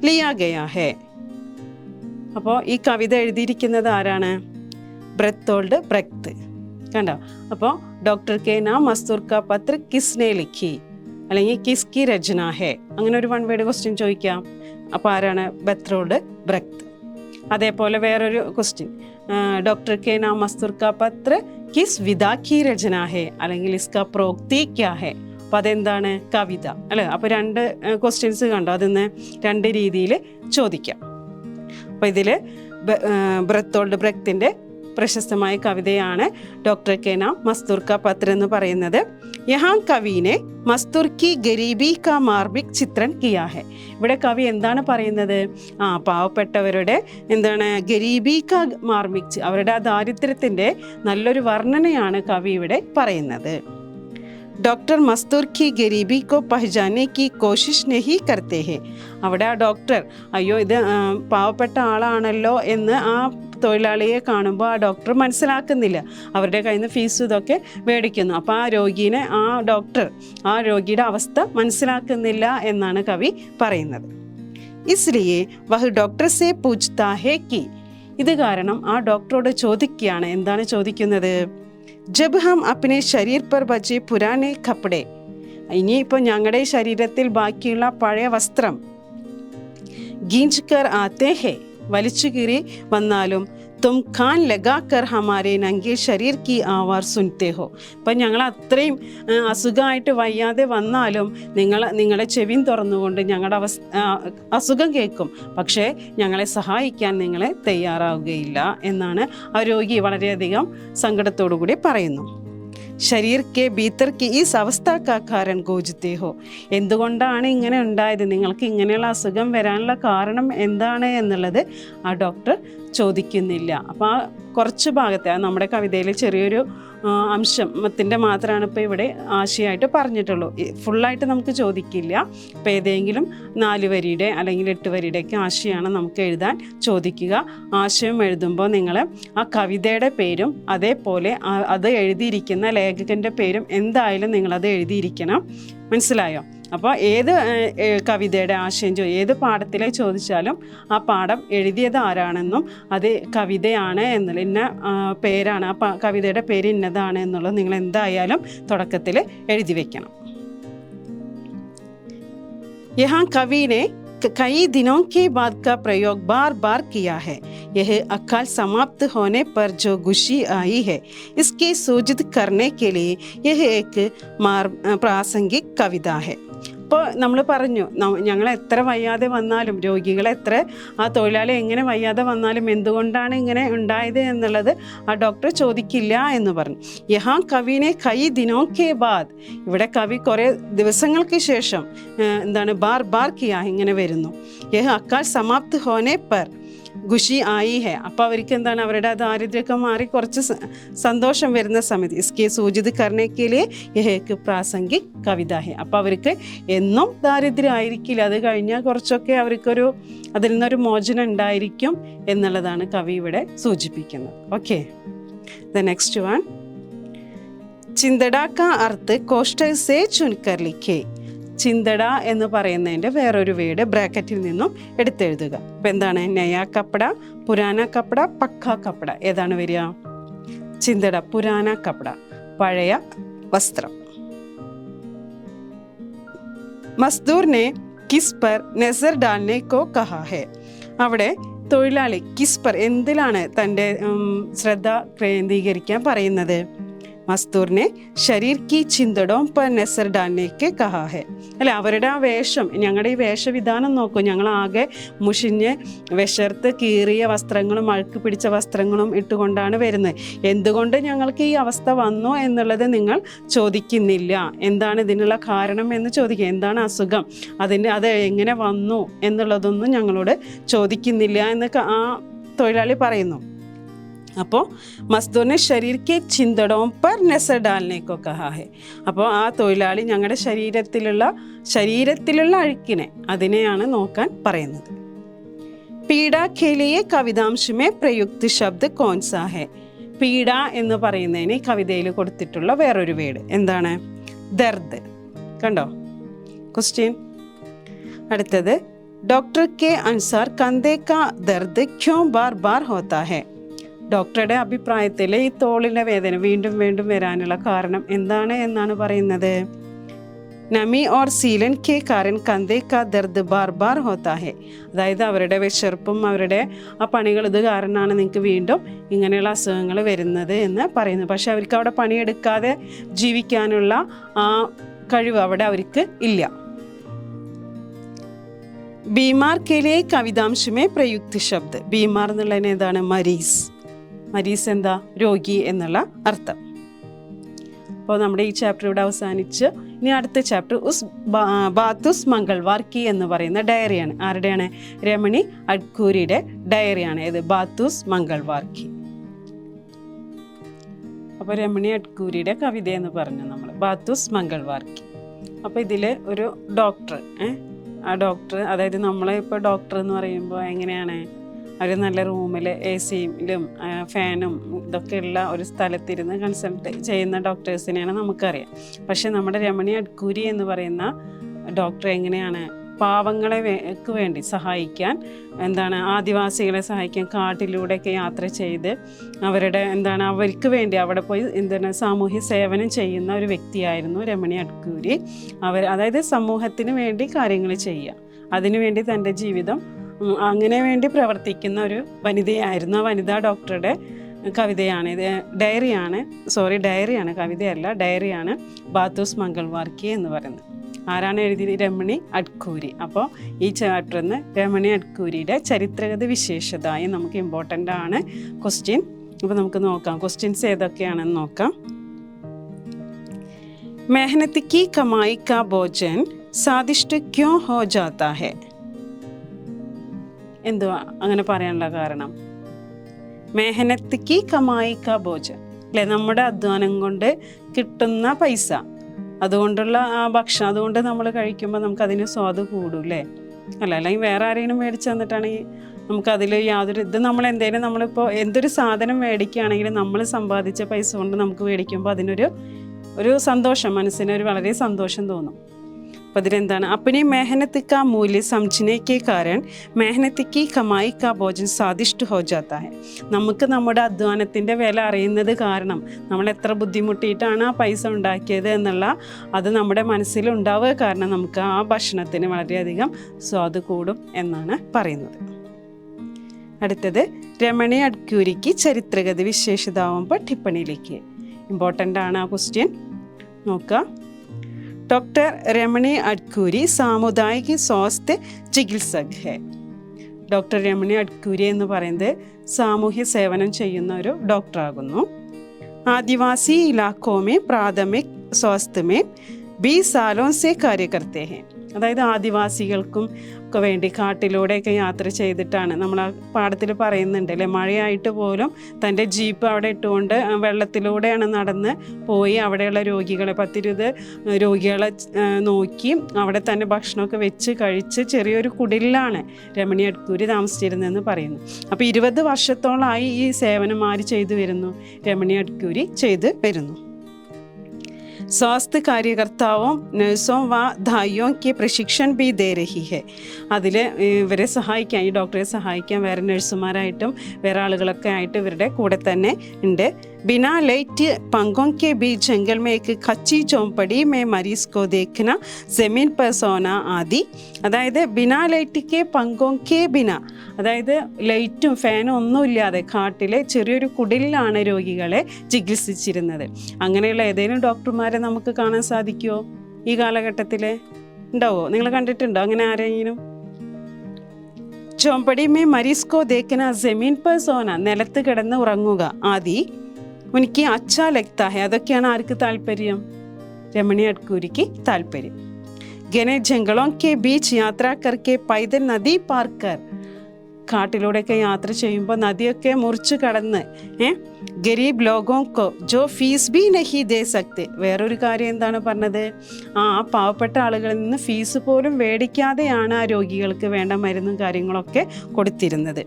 लिया गया है. അപ്പോൾ ഈ കവിത എഴുതിയിരിക്കുന്നത് ആരാണ്? ബർട്ടോൾഡ് ബ്രെഖ്ത്. കണ്ടോ? അപ്പോൾ ഡോക്ടർ കെ നാം മസ്തൂർ കാ പത്ര കിസ്നെ ലിഖി അല്ലെങ്കിൽ കിസ്കി രചന ഹെ, അങ്ങനെ ഒരു വൺ വേർഡ് ക്വസ്റ്റ്യൻ ചോദിക്കാം. അപ്പോൾ ആരാണ്? ബർട്ടോൾഡ് ബ്രെഖ്ത്. അതേപോലെ വേറൊരു ക്വസ്റ്റ്യൻ, ഡോക്ടർ കെ നാം മസ്തൂർ കാ പത്ര കിസ് വിദാ കി രചന ഹെ അല്ലെങ്കിൽ ഇസ്കാ പ്രോക്തി ക്യാ ഹെ. അപ്പോൾ അതെന്താണ്? കവിത അല്ലേ? അപ്പോൾ 2 ക്വസ്റ്റ്യൻസ് കണ്ടോ? അതിന്ന് 2 രീതിയിൽ ചോദിക്കാം. അപ്പോൾ ഇതിൽ ബർട്ടോൾഡ് ബ്രെഖ്തിൻ്റെ പ്രശസ്തമായ കവിതയാണ് ഡോക്ടർ കെ നാം മസ്തൂർ കാ പത്ര എന്ന് പറയുന്നത്. യഹാ കവിനെ മസ്തൂർ കി ഗരീബി കാ മാർമിക് ചിത്രൻ കിയാ ഹെ. ഇവിടെ കവി എന്താണ് പറയുന്നത്? പാവപ്പെട്ടവരുടെ എന്താണ്? ഗരീബി കാ മാർമിക്, അവരുടെ ആ ദാരിദ്ര്യത്തിൻ്റെ നല്ലൊരു വർണ്ണനയാണ് കവി ഇവിടെ പറയുന്നത്. ഡോക്ടർ മസ്തൂർ കി ഗരീബി കോ പഹചാനെ കി കോശിഷ് നഹി കർത്തേ ഹെ. അവിടെ ആ ഡോക്ടർ അയ്യോ ഇത് പാവപ്പെട്ട ആളാണല്ലോ എന്ന് ആ തൊഴിലാളിയെ കാണുമ്പോൾ ആ ഡോക്ടർ മനസ്സിലാക്കുന്നില്ല. അവരുടെ കയ്യിൽ നിന്ന് ഫീസ് ഇതൊക്കെ മേടിക്കുന്നു. അപ്പോൾ ആ രോഗീനെ ആ ഡോക്ടർ ആ രോഗിയുടെ അവസ്ഥ മനസ്സിലാക്കുന്നില്ല എന്നാണ് കവി പറയുന്നത്. ഇസ്ലിയെ വഹ് ഡോക്ടർ സെ പൂച്ച്താ ഹെ കി. ഇത് കാരണം ആ ഡോക്ടറോട് ചോദിക്കുകയാണ്. എന്താണ് ചോദിക്കുന്നത്? ജബ് ഹം അപ്നെ ശരീർ പർ ബച്ചെ പുരാനെ കപ്പടെ. ഇനിയിപ്പോൾ ഞങ്ങളുടെ ശരീരത്തിൽ ബാക്കിയുള്ള പഴയ വസ്ത്രം ഗീഞ്ച് കർ ആത്തെ ഹെ, വലിച്ചു കീറി വന്നാലും തും ഖാൻ ലഗാക്കർ ഹമാരെ നംഗെ ശരീർ കി ആവാർ സുൻതേ ഹോ. അപ്പം ഞങ്ങൾ അത്രയും അസുഖമായിട്ട് വയ്യാതെ വന്നാലും നിങ്ങളെ ചെവിൻ തുറന്നുകൊണ്ട് ഞങ്ങളുടെ അസുഖം കേൾക്കും, പക്ഷേ ഞങ്ങളെ സഹായിക്കാൻ നിങ്ങളെ തയ്യാറാവുകയില്ല എന്നാണ് ആ രോഗി വളരെയധികം സങ്കടത്തോടു കൂടി പറയുന്നു. ശരീർ കെ ഭീതർ കി ഈ അവസ്ഥ കാ കാരണം ഗോജത്തെ ഹോ. എന്തുകൊണ്ടാണ് ഇങ്ങനെ ഉണ്ടായത്? നിങ്ങൾക്ക് ഇങ്ങനെയുള്ള അസുഖം വരാനുള്ള കാരണം എന്താണ് എന്നുള്ളത് ആ ഡോക്ടർ ചോദിക്കുന്നില്ല. അപ്പോൾ ആ കുറച്ച് ഭാഗത്തെ നമ്മുടെ കവിതയിൽ ചെറിയൊരു അംശത്തിൻ്റെ മാത്രമാണ് ഇപ്പോൾ ഇവിടെ ആശയമായിട്ട് പറഞ്ഞിട്ടുള്ളൂ. ഫുള്ളായിട്ട് നമുക്ക് ചോദിക്കില്ല. ഇപ്പോൾ ഏതെങ്കിലും 4 വരിയുടെ അല്ലെങ്കിൽ 8 വരിയുടെയൊക്കെ ആശയമാണ് നമുക്ക് എഴുതാൻ ചോദിക്കുക. ആശയം എഴുതുമ്പോൾ നിങ്ങൾ ആ കവിതയുടെ പേരും അതേപോലെ അത് എഴുതിയിരിക്കുന്ന ലേഖകൻ്റെ പേരും എന്തായാലും നിങ്ങളത് എഴുതിയിരിക്കണം. മനസ്സിലായോ? അപ്പോൾ ഏത് കവിതയുടെ ആശയം ഏത് പാഠത്തിലെ ചോദിച്ചാലും ആ പാഠം എഴുതിയത് ആരാണെന്നും അത് കവിതയാണ് എന്നുള്ള ഇന്ന പേരാണ്, ആ കവിതയുടെ പേര് ഇന്നതാണ് എന്നുള്ളത് നിങ്ങൾ എന്തായാലും തുടക്കത്തിൽ എഴുതി വയ്ക്കണം. യഹാ കവിനെ कई दिनों के बाद का प्रयोग बार बार किया है. यह अकाल समाप्त होने पर जो खुशी आई है इसकी सूचित करने के लिए यह एक प्रासंगिक कविता है. ഇപ്പോൾ നമ്മൾ പറഞ്ഞു ഞങ്ങൾ എത്ര വയ്യാതെ വന്നാലും രോഗികളെ എത്ര ആ തൊഴിലാളി എങ്ങനെ വയ്യാതെ വന്നാലും എന്തുകൊണ്ടാണ് ഇങ്ങനെ ഉണ്ടായത് എന്നുള്ളത് ആ ഡോക്ടർ ചോദിക്കില്ല എന്ന് പറഞ്ഞു. യഹാ കവിനെ കൈ ദിനോ കെ ബാദ്. ഇവിടെ കവി കുറേ ദിവസങ്ങൾക്ക് ശേഷം എന്താണ് ബാർ ബാർ കിയാ ഇങ്ങനെ വരുന്നു. യഹ് അക്കാൽ സമാപ്ത് ഹോനെ പർ ഖുഷി ആയി ഹെ. അപ്പോൾ അവർക്ക് എന്താണ്, അവരുടെ ദാരിദ്ര്യമൊക്കെ മാറി കുറച്ച് സന്തോഷം വരുന്ന സമയത്ത് ഇസ്കെ സൂചിത് കർണേക്കിലെ യഹേക്ക് പ്രാസംഗിക് കവിത ഹെ. അപ്പോൾ അവർക്ക് എന്നും ദാരിദ്ര്യം ആയിരിക്കില്ല, അത് കഴിഞ്ഞാൽ കുറച്ചൊക്കെ അവർക്കൊരു അതിൽ നിന്നൊരു മോചനം ഉണ്ടായിരിക്കും എന്നുള്ളതാണ് കവി ഇവിടെ സൂചിപ്പിക്കുന്നത്. ഓക്കെ, ദ നെക്സ്റ്റ് വൺ, ചിന്തട കാ അർത്ഥ കോഷ്ട സേ ചുൻകർ ലിഖേ. ചിന്തട എന്ന് പറയുന്നതിൻ്റെ വേറൊരു വേർഡ് ബ്രാക്കറ്റിൽ നിന്നും എടുത്തെഴുതുക. അപ്പം എന്താണ്, നയാ കപ്പട, പുരാന കപ്പട, പക്ക കപ്പട. ഏതാണ് വരിക? ചിന്തട, പുരാന കപ്പട, പഴയ വസ്ത്രം. മസ്ദൂറിനെ കിസ് പർ നസർ ഡാൽനെ കോ കഹാ ഹെ. അവിടെ തൊഴിലാളി കിസ് പർ എന്തിലാണ് തൻ്റെ ശ്രദ്ധ കേന്ദ്രീകരിക്കാൻ പറയുന്നത്? മസ്ദൂറിനെ ശരീർ കി ചിന്തടോം പർ നസർ ഡാൽനേക്ക് കഹാ ഹെ. അല്ല, അവരുടെ ആ വേഷം, ഞങ്ങളുടെ ഈ വേഷവിധാനം നോക്കൂ, ഞങ്ങളാകെ മുഷിഞ്ഞ് വിശർത്ത് കീറിയ വസ്ത്രങ്ങളും അഴുക്ക് പിടിച്ച വസ്ത്രങ്ങളും ഇട്ടുകൊണ്ടാണ് വരുന്നത്. എന്തുകൊണ്ട് ഞങ്ങൾക്ക് ഈ അവസ്ഥ വന്നു എന്നുള്ളത് നിങ്ങൾ ചോദിക്കുന്നില്ല. എന്താണ് ഇതിനുള്ള കാരണം എന്ന് ചോദിക്കുക. എന്താണ് അസുഖം, അത് എങ്ങനെ വന്നു എന്നുള്ളതൊന്നും ഞങ്ങളോട് ചോദിക്കുന്നില്ല എന്ന് ആ തൊഴിലാളി പറയുന്നു. അപ്പോൾ മസ്ദൂറിനെ ശരീരക്കെ ചിന്തടോം പർ നസർ ഡാൽനേക്കോ കഹാ ഹെ. അപ്പോൾ ആ തൊഴിലാളി ഞങ്ങളുടെ ശരീരത്തിലുള്ള അഴുക്കിനെ, അതിനെയാണ് നോക്കാൻ പറയുന്നത്. പീഡ ഖേലിയെ കവിതാംശമേ പ്രയുക്ത ശബ്ദ കോൺസാ ഹെ. പീഡ എന്ന് പറയുന്നതിന് കവിതയിൽ കൊടുത്തിട്ടുള്ള വേറൊരു വേർഡ് എന്താണ്? ദർദ്. കണ്ടോ ക്വസ്റ്റ്യൻ. അടുത്തത്, ഡോക്ടർ കെ അനുസാർ കന്ധേ കാ ദർദ് ക്യോं ബാർ ബാർ ഹോത്താ ഹെ. ഡോക്ടറുടെ അഭിപ്രായത്തിൽ ഈ തോളിൻ്റെ വേദന വീണ്ടും വീണ്ടും വരാനുള്ള കാരണം എന്താണ് എന്നാണ് പറയുന്നത്? നമി ഓർ സീലൻ കെ കാരൻ കന്ധേ കാ ദർദ് ബാർ ബാർ ഹോത്താ ഹെ. അതായത് അവരുടെ വിശർപ്പും അവരുടെ ആ പണികൾ ഇത് കാരണമാണ് നിങ്ങൾക്ക് വീണ്ടും ഇങ്ങനെയുള്ള അസുഖങ്ങൾ വരുന്നത് എന്ന് പറയുന്നു. പക്ഷെ അവർക്ക് അവിടെ പണിയെടുക്കാതെ ജീവിക്കാനുള്ള ആ കഴിവ് അവിടെ അവർക്ക് ഇല്ല. ബീമാർ കെലിയെ കവിതാംശമേ പ്രയുക്ത ശബ്ദ്. ബീമാർ എന്നുള്ളതിന് ഏതാണ്? മരീസ്. മരീസ് എന്താ? രോഗി എന്നുള്ള അർത്ഥം. അപ്പോൾ നമ്മുടെ ഈ ചാപ്റ്റർ ഇവിടെ അവസാനിച്ച് ഇനി അടുത്ത ചാപ്റ്റർ ബാത്തുസ് മംഗൾവാർ കി എന്ന് പറയുന്ന ഡയറിയാണ്. ആരുടെയാണ്? രമണി അഡ്കൂരിയുടെ ഡയറിയാണ്. ഇത് ബാത്തുസ് മംഗൾവാർ കി. അപ്പോൾ രമണി അഡ്കൂരിയുടെ കവിത എന്ന് പറഞ്ഞു നമ്മൾ, ബാത്തുസ് മംഗൾവാർ കി. അപ്പോൾ ഇതിൽ ഒരു ഡോക്ടർ, ആ ഡോക്ടർ, അതായത് നമ്മളെ ഇപ്പോൾ ഡോക്ടർ എന്ന് പറയുമ്പോൾ എങ്ങനെയാണ്, അവർ നല്ല റൂമിൽ AC-യിലും ഫാനും ഇതൊക്കെയുള്ള ഒരു സ്ഥലത്തിരുന്ന് കൺസൾട്ട് ചെയ്യുന്ന ഡോക്ടേഴ്സിനെയാണ് നമുക്കറിയാം. പക്ഷെ നമ്മുടെ രമണി അഡ്കൂരി എന്ന് പറയുന്ന ഡോക്ടർ എങ്ങനെയാണ് പാവങ്ങൾക്ക് വേണ്ടി സഹായിക്കാൻ, ആദിവാസികളെ സഹായിക്കാൻ കാട്ടിലൂടെയൊക്കെ യാത്ര ചെയ്ത് അവർക്ക് വേണ്ടി അവിടെ പോയി സാമൂഹ്യ സേവനം ചെയ്യുന്ന ഒരു വ്യക്തിയായിരുന്നു രമണി അഡ്കൂരി. അതായത് സമൂഹത്തിന് വേണ്ടി കാര്യങ്ങൾ ചെയ്യുക, അതിനുവേണ്ടി തൻ്റെ ജീവിതം അങ്ങനെ വേണ്ടി പ്രവർത്തിക്കുന്ന ഒരു വനിതയായിരുന്നു. ആ വനിതാ ഡോക്ടറുടെ കവിതയാണ് ഇത്. ഡയറിയാണ്, കവിതയല്ല, ഡയറിയാണ് ബാത്തുസ് മംഗൾവാർ കി എന്ന് പറയുന്നത്. ആരാണ് എഴുതിയത്? രമണി അഡ്കൂരി. അപ്പോൾ ഈ ചാപ്റ്ററിൽ നിന്ന് രമണി അഡ്കൂരിയുടെ ചരിത്രഗത വിശേഷതായി നമുക്ക് ഇമ്പോർട്ടൻ്റ് ആണ് ക്വസ്റ്റ്യൻ. അപ്പോൾ നമുക്ക് നോക്കാം ക്വസ്റ്റ്യൻസ് ഏതൊക്കെയാണെന്ന് നോക്കാം. മെഹനത്ത് കി കമായി കാ ഭോജൻ സ്വാദിഷ്ട ക്യോं ഹോ ജാതാ ഹെ. എന്തുവാ അങ്ങനെ പറയാനുള്ള കാരണം? മെഹനത്ത് കി കമായി കാ ഭോജൻ, അല്ലേ? നമ്മുടെ അധ്വാനം കൊണ്ട് കിട്ടുന്ന പൈസ, അതുകൊണ്ടുള്ള ആ ഭക്ഷണം, അതുകൊണ്ട് നമ്മൾ കഴിക്കുമ്പോൾ നമുക്കതിന് സ്വാദ് കൂടും, അല്ലേ? അല്ലെങ്കിൽ വേറെ ആരെങ്കിലും മേടിച്ച് തന്നിട്ടാണെങ്കിൽ നമുക്കതിൽ യാതൊരു നമ്മളിപ്പോൾ എന്തൊരു സാധനം മേടിക്കുകയാണെങ്കിലും നമ്മൾ സമ്പാദിച്ച പൈസ കൊണ്ട് നമുക്ക് മേടിക്കുമ്പോൾ അതിനൊരു സന്തോഷം, മനസ്സിനൊരു വളരെ സന്തോഷം തോന്നും. അപ്പോൾ അതിലെന്താണ്? अपनी मेहनत का मूल्य समझने के कारण मेहनत की कमाई का भोजन स्वादिष्ट हो जाता है. നമുക്ക് നമ്മുടെ അധ്വാനത്തിൻ്റെ വില അറിയുന്നത് കാരണം, നമ്മൾ എത്ര ബുദ്ധിമുട്ടിയിട്ടാണ് ആ പൈസ ഉണ്ടാക്കിയത് എന്നുള്ള അത് നമ്മുടെ മനസ്സിലുണ്ടാവുക കാരണം നമുക്ക് ആ ഭക്ഷണത്തിന് വളരെയധികം സ്വാദ് കൂടും എന്നാണ് പറയുന്നത്. അടുത്തത്, രമണി അഡ്കൂരിക്ക് ചരിത്രഗത വിശേഷതാവുമ്പോൾ ടിപ്പണിയിലേക്ക്. ഇമ്പോർട്ടൻ്റ് ആണ് ആ ക്വസ്റ്റ്യൻ, നോക്കുക. ഡോക്ടർ രമണി അഡ്കൂരി സാമുദായിക സ്വാസ്ഥ്യ ചികിത്സക് ഹെ. ഡോക്ടർ രമണി അഡ്കൂരി എന്ന് പറയുന്നത് സാമൂഹ്യ സേവനം ചെയ്യുന്ന ഒരു ഡോക്ടറാകുന്നു. ആദിവാസി ഇലാഖോ മേ പ്രാഥമിക് സ്വാസ്ഥ്യ മേ 20 सालों से कार्य करते हैं. അതായത് ആദിവാസികൾക്കും ഒക്കെ വേണ്ടി കാട്ടിലൂടെയൊക്കെ യാത്ര ചെയ്തിട്ടാണ്. നമ്മൾ ആ പാഠത്തിൽ പറയുന്നുണ്ട് അല്ലേ, മഴയായിട്ട് പോലും തൻ്റെ ജീപ്പ് അവിടെ ഇട്ടുകൊണ്ട് വെള്ളത്തിലൂടെയാണ് നടന്ന് പോയി അവിടെയുള്ള രോഗികളെ 10-20 രോഗികളെ നോക്കി അവിടെ തന്നെ ഭക്ഷണമൊക്കെ വെച്ച് കഴിച്ച് ചെറിയൊരു കുടിലാണ് രമണി അഡ്കൂരി താമസിച്ചിരുന്നതെന്ന് പറയുന്നു. അപ്പോൾ 20 വർഷത്തോളമായി ഈ സേവനം ആര് ചെയ്തു വരുന്നു? രമണി അഡ്കൂരി ചെയ്ത് വരുന്നു. स्वास्थ्य कार्यकर्ताओं नर्सों व धाइयों के प्रशिक्षण भी दे रही है. അതിൽ ഇവരെ സഹായിക്കാൻ, ഈ ഡോക്ടറെ സഹായിക്കാൻ വേറെ നഴ്സുമാരായിട്ടും വേറെ ആളുകളൊക്കെ ആയിട്ട് ഇവരുടെ കൂടെ തന്നെ ഉണ്ട്. बिना लाइट पंखों के बीच जंगल में एक कच्ची चौपड़ी में मरीज को देखना, जमीन पर सोना आदि. അതായത് ബിനാ ലൈറ്റ് കെ പങ്കോം കെ ബിന, അതായത് ലൈറ്റും ഫാനും ഒന്നുമില്ലാതെ കാട്ടിലെ ചെറിയൊരു കുടിലാണ് രോഗികളെ ചികിത്സിച്ചിരുന്നത്. അങ്ങനെയുള്ള ഏതെങ്കിലും ഡോക്ടർമാരെ നമുക്ക് കാണാൻ സാധിക്കുമോ ഈ കാലഘട്ടത്തിൽ? ഉണ്ടാവോ? നിങ്ങൾ കണ്ടിട്ടുണ്ടോ അങ്ങനെ ആരെങ്കിലും? ചോമ്പടി മേ മരീസ് കോ ദേഖന, ജമീൻ പർ സോന, നിലത്ത് കിടന്ന് ഉറങ്ങുക, ആദി ഉനിക്ക് അച്ഛാ ലഗ്താ ഹെ, അതൊക്കെയാണ് ആർക്ക് താല്പര്യം? രമണി അഡ്കൂരിക്ക് താല്പര്യം. ഗനെ ജംഗളോं के बीच यात्रा करके पैदल नदी पार कर, കാട്ടിലൂടെയൊക്കെ യാത്ര ചെയ്യുമ്പോൾ നദിയൊക്കെ മുറിച്ച് കടന്ന് ഗരീബ് ലോഗോങ്കോ ജോ ഫീസ് ബി നഹി ദേ സക്തെ. വേറൊരു കാര്യം എന്താണ് പറഞ്ഞത്? ആ പാവപ്പെട്ട ആളുകളിൽ നിന്ന് ഫീസ് പോലും മേടിക്കാതെയാണ് ആ രോഗികൾക്ക് വേണ്ട മരുന്നും കാര്യങ്ങളൊക്കെ കൊടുത്തിരുന്നത്.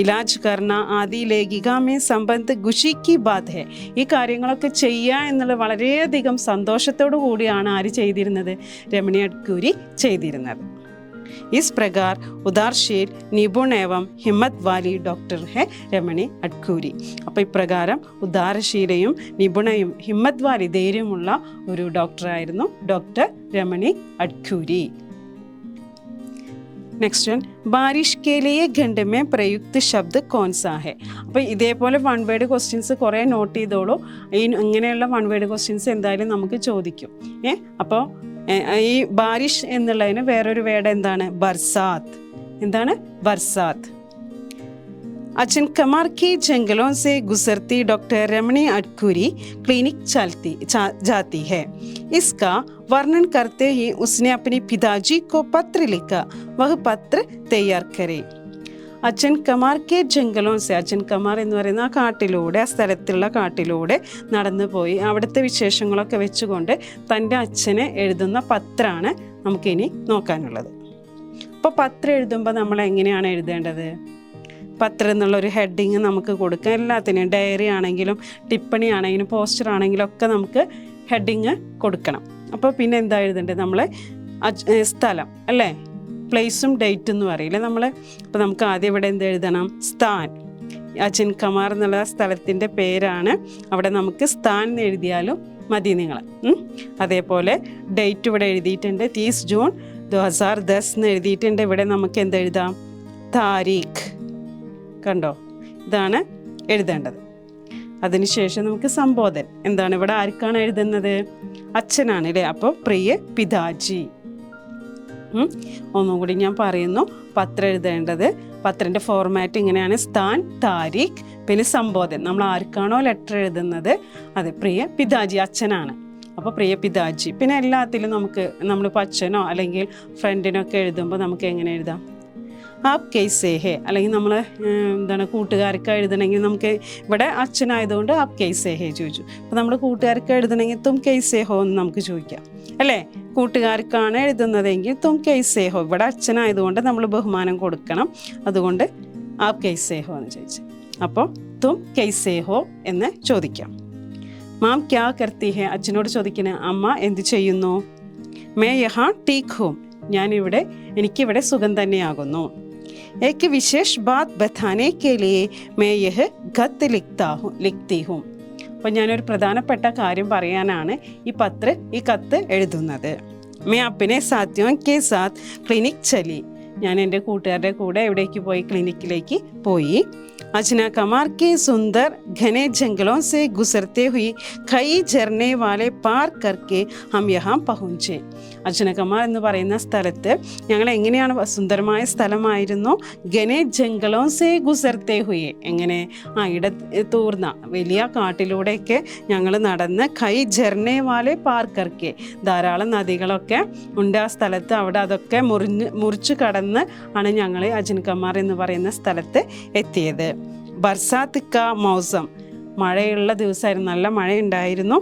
ഇലാജ് കർണ ആദി ലേഖികാമേ സംബന്ധ ഖുഷി കി ബാത് ഹെ. ഈ കാര്യങ്ങളൊക്കെ ചെയ്യുക എന്നുള്ള വളരെയധികം സന്തോഷത്തോടു കൂടിയാണ് ആര് ചെയ്തിരുന്നത്? രമണി അഡ്കൂരി ചെയ്തിരുന്നത്. इस प्रकार उदारशील निपुण एवं हिम्मत वाली डॉक्टर है രമണി അഡ്കൂരി. അപ്പോൾ ഇപ്രകാരം ഉദാരശീലയും നിപുണയും ഹിമ്മത് വാലി ധൈര്യമുള്ള ഒരു ഡോക്ടറായിരുന്നു doctor Ramani Atkuri. Next one, ബാരിഷ് കെ ലിയെ ഘണ്ട് മേ പ്രയുക്ത ശബ്ദ് കോൺ സാ ഹെ. അപ്പോൾ ഇതേപോലെ 1 വേർഡ് ക്വസ്റ്റ്യൻസ് കുറേ നോട്ട് ചെയ്തോളൂ. ഇങ്ങനെയുള്ള 1 വേർഡ് ക്വസ്റ്റ്യൻസ് എന്തായാലും നമുക്ക് ചോദിക്കും. അപ്പോൾ ഈ ബാരിഷ് എന്നുള്ളതിന് വേറൊരു വേർഡ് എന്താണ്? ബർസാത്ത്. എന്താണ്? ബർസാത്ത്. अचन कमार के जंगलों से गुजरती डॉक्टर रमणी अडकूरी क्लिनिक जाती है. इसका वर्णन करते ही उसने अपने पिताजी को पत्र लिखा. वह पत्र तैयार करे. അച്ഛൻ കമാർ കെ ജംഗലോം സെ, അച്ഛൻ കമാർ എന്ന് പറയുന്ന ആ കാട്ടിലൂടെ, ആ സ്ഥലത്തുള്ള കാട്ടിലൂടെ നടന്നു പോയി അവിടുത്തെ വിശേഷങ്ങളൊക്കെ വെച്ചുകൊണ്ട് തൻ്റെ അച്ഛനെ എഴുതുന്ന പത്രമാണ് നമുക്കിനി നോക്കാനുള്ളത്. അപ്പോൾ പത്രം എഴുതുമ്പോൾ നമ്മൾ എങ്ങനെയാണ് എഴുതേണ്ടത്? പത്രം എന്നുള്ളൊരു ഹെഡിങ് നമുക്ക് കൊടുക്കാം. എല്ലാത്തിനും ഡയറി ആണെങ്കിലും ടിപ്പണി ആണെങ്കിലും പോസ്റ്റർ ആണെങ്കിലും ഒക്കെ നമുക്ക് ഹെഡിങ് കൊടുക്കണം. അപ്പോൾ പിന്നെ എന്താ എഴുതേണ്ടത്? നമ്മൾ സ്ഥലം അല്ലേ, പ്ലേസും ഡേറ്റ് എന്ന് പറയില്ലേ നമ്മൾ. അപ്പോൾ നമുക്ക് ആദ്യം ഇവിടെ എന്ത് എഴുതണം? സ്ഥാൻ. അച്ഛൻ കമാർ എന്നുള്ള സ്ഥലത്തിൻ്റെ പേരാണ്. അവിടെ നമുക്ക് സ്ഥാൻ എന്ന് എഴുതിയാലും മതി നിങ്ങൾ. അതേപോലെ ഡേറ്റ് ഇവിടെ എഴുതിയിട്ടുണ്ട്, 30 ജൂൺ 2010 എന്ന് എഴുതിയിട്ടുണ്ട്. ഇവിടെ നമുക്ക് എന്തെഴുതാം? താരീഖ്. കണ്ടോ? ഇതാണ് എഴുതേണ്ടത്. അതിനുശേഷം നമുക്ക് സംബോധൻ. എന്താണ് ഇവിടെ ആർക്കാണ് എഴുതുന്നത്? അച്ഛനാണ് അല്ലേ. അപ്പോൾ പ്രിയ പിതാജി. ഒന്നും കൂടി ഞാൻ പറയുന്നു. പത്രം എഴുതേണ്ടത്, പത്രൻ്റെ ഫോർമാറ്റ് ഇങ്ങനെയാണ്: സ്ഥാൻ, താരീഖ്, പിന്നെ സംബോധൻ. നമ്മൾ ആർക്കാണോ ലെറ്റർ എഴുതുന്നത് അത് പ്രിയ പിതാജി, അച്ഛനാണ്. അപ്പോൾ പ്രിയ പിതാജി. പിന്നെ എല്ലാത്തിലും നമ്മളിപ്പോൾ അച്ഛനോ അല്ലെങ്കിൽ ഫ്രണ്ടിനൊക്കെ എഴുതുമ്പോൾ നമുക്ക് എങ്ങനെ എഴുതാം? ആപ് കൈസേ ഹേ, അല്ലെങ്കിൽ നമ്മൾ കൂട്ടുകാർക്ക് എഴുതണമെങ്കിൽ നമുക്ക് ഇവിടെ അച്ഛനായതുകൊണ്ട് ആപ് കൈസേ ഹേ ചോദിച്ചു. അപ്പോൾ നമ്മൾ കൂട്ടുകാർക്ക് എഴുതണമെങ്കിൽ തും കൈസേ ഹോ എന്ന് നമുക്ക് ചോദിക്കാം അല്ലേ. കൂട്ടുകാർക്കാണ് എഴുതുന്നതെങ്കിൽ തും കൈസേ ഹോ. ഇവിടെ അച്ഛനായതുകൊണ്ട് നമ്മൾ ബഹുമാനം കൊടുക്കണം, അതുകൊണ്ട് ആപ് കൈസേ ഹോ എന്ന് ചോദിച്ചു. അപ്പോൾ തും കൈസേ ഹോ എന്ന് ചോദിക്കാം. മാം ക്യാ കർത്തി ഹേ, അച്ഛനോട് ചോദിക്കണേ അമ്മ എന്ത് ചെയ്യുന്നു? മേ യഹാ ടീക് ഹൂം, എനിക്കിവിടെ സുഖം തന്നെയാകുന്നു. एक विशेष बात बताने के लिए मैं यह खत लिखती हूँ. അപ്പോൾ ഞാനൊരു പ്രധാനപ്പെട്ട കാര്യം പറയാനാണ് ഈ കത്ത് എഴുതുന്നത്. मैं अपने साथियों के साथ क्लिनिक चली, ഞാൻ എൻ്റെ കൂട്ടുകാരുടെ കൂടെ എവിടേക്ക് പോയി? ക്ലിനിക്കിലേക്ക് പോയി. अजना कमार के सुंदर घने जंगलों से गुजरते हुए कई झरने वाले पार करके हम यहाँ पहुँचे. അജ്നകമാർ എന്ന് പറയുന്ന സ്ഥലത്ത് ഞങ്ങൾ എങ്ങനെയാണ്, സുന്ദരമായ സ്ഥലമായിരുന്നു. ഗനെ ജംഗലോ സേ ഗുസർത്തേ ഹുയെ, എങ്ങനെ ഇടത്തൂർന്ന വലിയ കാട്ടിലൂടെയൊക്കെ ഞങ്ങൾ നടന്ന് കൈ ജർണേ വാലെ പാർക്കർക്കെ, ധാരാളം നദികളൊക്കെ ഉണ്ട് ആ സ്ഥലത്ത്. അവിടെ അതൊക്കെ മുറിച്ച് കടന്ന് ആണ് ഞങ്ങൾ അജ്നകമാർ എന്ന് പറയുന്ന സ്ഥലത്ത് എത്തിയത്. ബർസാത്ത് കാ മൗസം, മഴയുള്ള ദിവസമായിരുന്നു, നല്ല മഴയുണ്ടായിരുന്നു.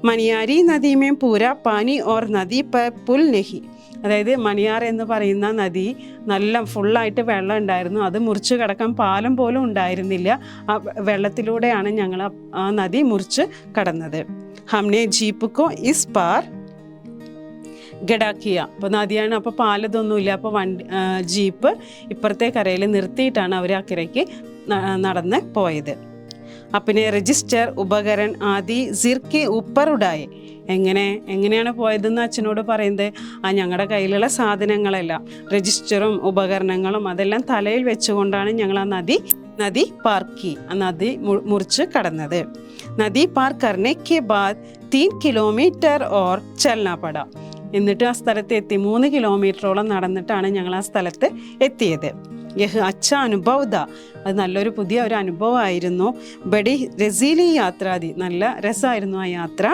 മണിയാരി നദിമേം പൂര പാനി ഓർ നദി പർ പുൽ നെഹി, അതായത് മണിയാർ എന്ന് പറയുന്ന നദി നല്ല ഫുള്ളായിട്ട് വെള്ളം ഉണ്ടായിരുന്നു. അത് മുറിച്ച് കടക്കാൻ പാലം പോലും ഉണ്ടായിരുന്നില്ല. ആ വെള്ളത്തിലൂടെയാണ് ഞങ്ങൾ ആ നദി മുറിച്ച് കടന്നത്. ഹംനെ ജീപ്പ് കോ ഇസ് പാർ ഗഡാക്കിയ, അപ്പോൾ നദിയാണ്, അപ്പോൾ പാലതൊന്നുമില്ല. അപ്പോൾ ജീപ്പ് ഇപ്പുറത്തെ കരയിൽ നിർത്തിയിട്ടാണ് അവർ അക്കരയ്ക്ക് നടന്ന് പോയത്. അപ്പിനെ രജിസ്റ്റർ ഉപകരൺ ആദി സിർക്കെ ഉപ്പർ ഉടായി, എങ്ങനെയാണ് പോയതെന്ന് അച്ഛനോട് പറയുന്നത്. ഞങ്ങളുടെ കയ്യിലുള്ള സാധനങ്ങളെല്ലാം, രജിസ്റ്ററും ഉപകരണങ്ങളും അതെല്ലാം തലയിൽ വെച്ചുകൊണ്ടാണ് ഞങ്ങൾ ആ നദി പാർക്കി, ആ നദി മുറിച്ച് കടന്നത്. നദി പാർ കർനെ കെ ബാദ് 3 കിലോമീറ്റർ ഓർ ചലന പട, എന്നിട്ട് ആ സ്ഥലത്ത് എത്തി. 3 കിലോമീറ്ററോളം നടന്നിട്ടാണ് ഞങ്ങൾ ആ സ്ഥലത്ത് എത്തിയത്. യഹ് അച്ഛ അനുഭവത, അത് നല്ലൊരു പുതിയ ഒരു അനുഭവമായിരുന്നു. ബഡി രസീലി യാത്രാതി, നല്ല രസമായിരുന്നു ആ യാത്ര.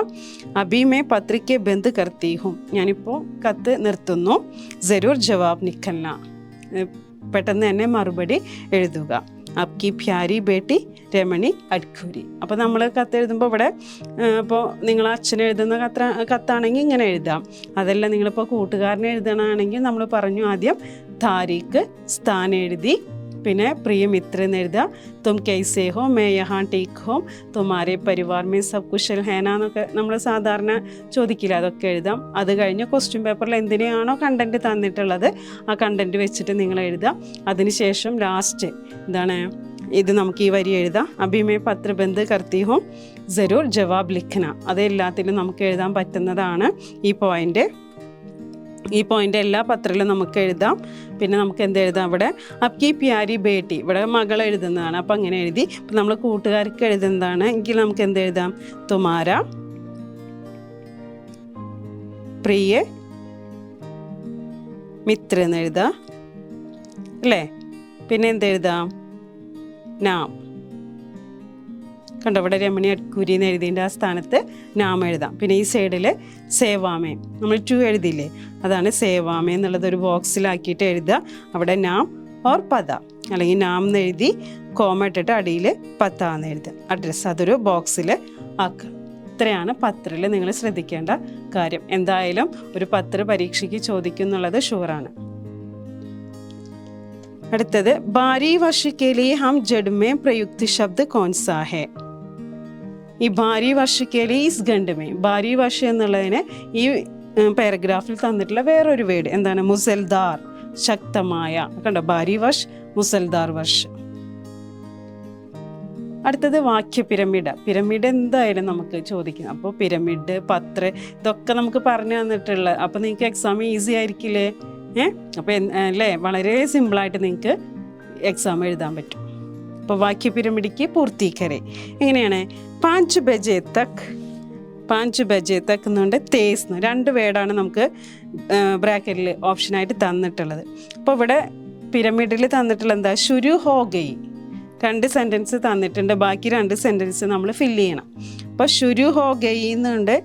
അഭിമേ പത്രിക്കെ ബന്ദ് കർത്തി ഹും, ഞാനിപ്പോൾ കത്ത് നിർത്തുന്നു. ജരൂർ ജവാബ് നിക്കൽന, പെട്ടെന്ന് തന്നെ മറുപടി എഴുതുക. അബ്കി പ്യാരി ബേട്ടി രമണി അഡ്ഖൂരി. അപ്പോൾ നമ്മൾ കത്തെഴുതുമ്പോൾ ഇവിടെ ഇപ്പോൾ നിങ്ങൾ അച്ഛൻ എഴുതുന്ന കത്താണെങ്കിൽ ഇങ്ങനെ എഴുതാം. അതല്ല നിങ്ങളിപ്പോൾ കൂട്ടുകാരനെ എഴുതണമെങ്കിൽ നമ്മൾ പറഞ്ഞു ആദ്യം താരീഖ്, സ്ഥാനം എഴുതി, പിന്നെ പ്രിയ മിത്ര എന്ന് എഴുതുക. തും കൈസേ ഹോ, മേ യഹാൻ ടീക്ക് home, തുമാരെ Parivar may sub കുശൽ Hena എന്നൊക്കെ നമ്മൾ സാധാരണ ചോദിക്കില്ല, അതൊക്കെ എഴുതാം. അത് കഴിഞ്ഞ് ക്വസ്റ്റ്യൻ പേപ്പറിൽ എന്തിനെയാണോ കണ്ടൻറ്റ് തന്നിട്ടുള്ളത് ആ കണ്ടൻറ്റ് വെച്ചിട്ട് നിങ്ങൾ എഴുതാം. അതിനുശേഷം ലാസ്റ്റ് എന്താണ്, ഇത് നമുക്ക് ഈ വരി എഴുതാം. അഭിമേ പത്രബന്ധ് കർത്തി ഹോം ജരൂർ ജവാബ് ലിഖന, അത് എല്ലാത്തിലും നമുക്ക് എഴുതാൻ പറ്റുന്നതാണ്. ഈ പോയിന്റ് എല്ലാ പത്രത്തിലും നമുക്ക് എഴുതാം. പിന്നെ നമുക്ക് എന്ത് എഴുതാം, ഇവിടെ അബ്കി പ്യാരി ബേട്ടി, ഇവിടെ മകൾ എഴുതുന്നതാണ്. അപ്പം അങ്ങനെ എഴുതി. ഇപ്പം നമ്മൾ കൂട്ടുകാർക്ക് എഴുതുന്നതാണ് എങ്കിൽ നമുക്ക് എന്ത് എഴുതാം, തുമാര പ്രിയ മിത്ര എന്ന് എഴുതാം അല്ലേ. പിന്നെ എന്ത് എഴുതാം, നാം, കണ്ടോ ഇവിടെ രമണി അഡ്കൂരി എന്ന് എഴുതിൻ്റെ ആ സ്ഥാനത്ത് നാം എഴുതാം. പിന്നെ ഈ സൈഡിൽ സേവാമേ, നമ്മൾ 2 എഴുതിയില്ലേ, അതാണ് സേവാമേ എന്നുള്ളത് ഒരു ബോക്സിലാക്കിയിട്ട് എഴുതുക. അവിടെ നാം ഓർ പത, അല്ലെങ്കിൽ നാം എന്ന് എഴുതി കോമ ഇട്ടിട്ട് അടിയിൽ പത്ത എന്ന് എഴുതുക. അഡ്രസ്സ് അതൊരു ബോക്സിൽ ആക്കുക. ഇത്രയാണ് പത്രത്തിൽ നിങ്ങൾ ശ്രദ്ധിക്കേണ്ട കാര്യം. എന്തായാലും ഒരു പത്ര പരീക്ഷയ്ക്ക് ചോദിക്കുന്നുള്ളത് ഷുവറാണ്. അടുത്തത് ബാരി വർഷ കെ ലിയെ ഹം ജഡ് മേ പ്രയുക്ത ശബ്ദ കോൺ സാ ഹെ. ഈ ഭാരി വർഷക്കേലി ഈസ് ഗണ്ഡമേ, ഭാരി വർഷ എന്നുള്ളതിന് ഈ പാരഗ്രാഫിൽ തന്നിട്ടുള്ള വേറൊരു വേർഡ് എന്താണ്, മുസൽദാർ, ശക്തമായ. കണ്ടോ, ഭാരി വർഷ്, മുസൽദാർ വർഷ്. അടുത്തത് വാക്യ പിരമിഡ് എന്തായാലും നമുക്ക് ചോദിക്കണം. അപ്പോൾ പിരമിഡ്, പത്ര, ഇതൊക്കെ നമുക്ക് പറഞ്ഞു തന്നിട്ടുള്ള. അപ്പോൾ നിങ്ങൾക്ക് എക്സാം ഈസി ആയിരിക്കില്ലേ? അപ്പോൾ അല്ലേ, വളരെ സിമ്പിളായിട്ട് നിങ്ങൾക്ക് എക്സാം എഴുതാൻ പറ്റും. അപ്പോൾ വാക്യ പിരമിഡിക്ക് പൂർത്തീകരെ എങ്ങനെയാണ്, 5 ബജെ തക്ക് എന്നുണ്ട്, തേസ് 2 വേർഡാണ് നമുക്ക് ബ്രാക്കറ്റിൽ ഓപ്ഷനായിട്ട് തന്നിട്ടുള്ളത്. അപ്പോൾ ഇവിടെ പിരമിഡിൽ തന്നിട്ടുള്ള എന്താ, ശുരു ഹോ ഗയി, 2 സെൻറ്റൻസ് തന്നിട്ടുണ്ട്. ബാക്കി 2 സെൻറ്റൻസ് നമ്മൾ ഫില്ല് ചെയ്യണം. അപ്പോൾ ശുരു ഹോ ഗയി എന്നുണ്ട്,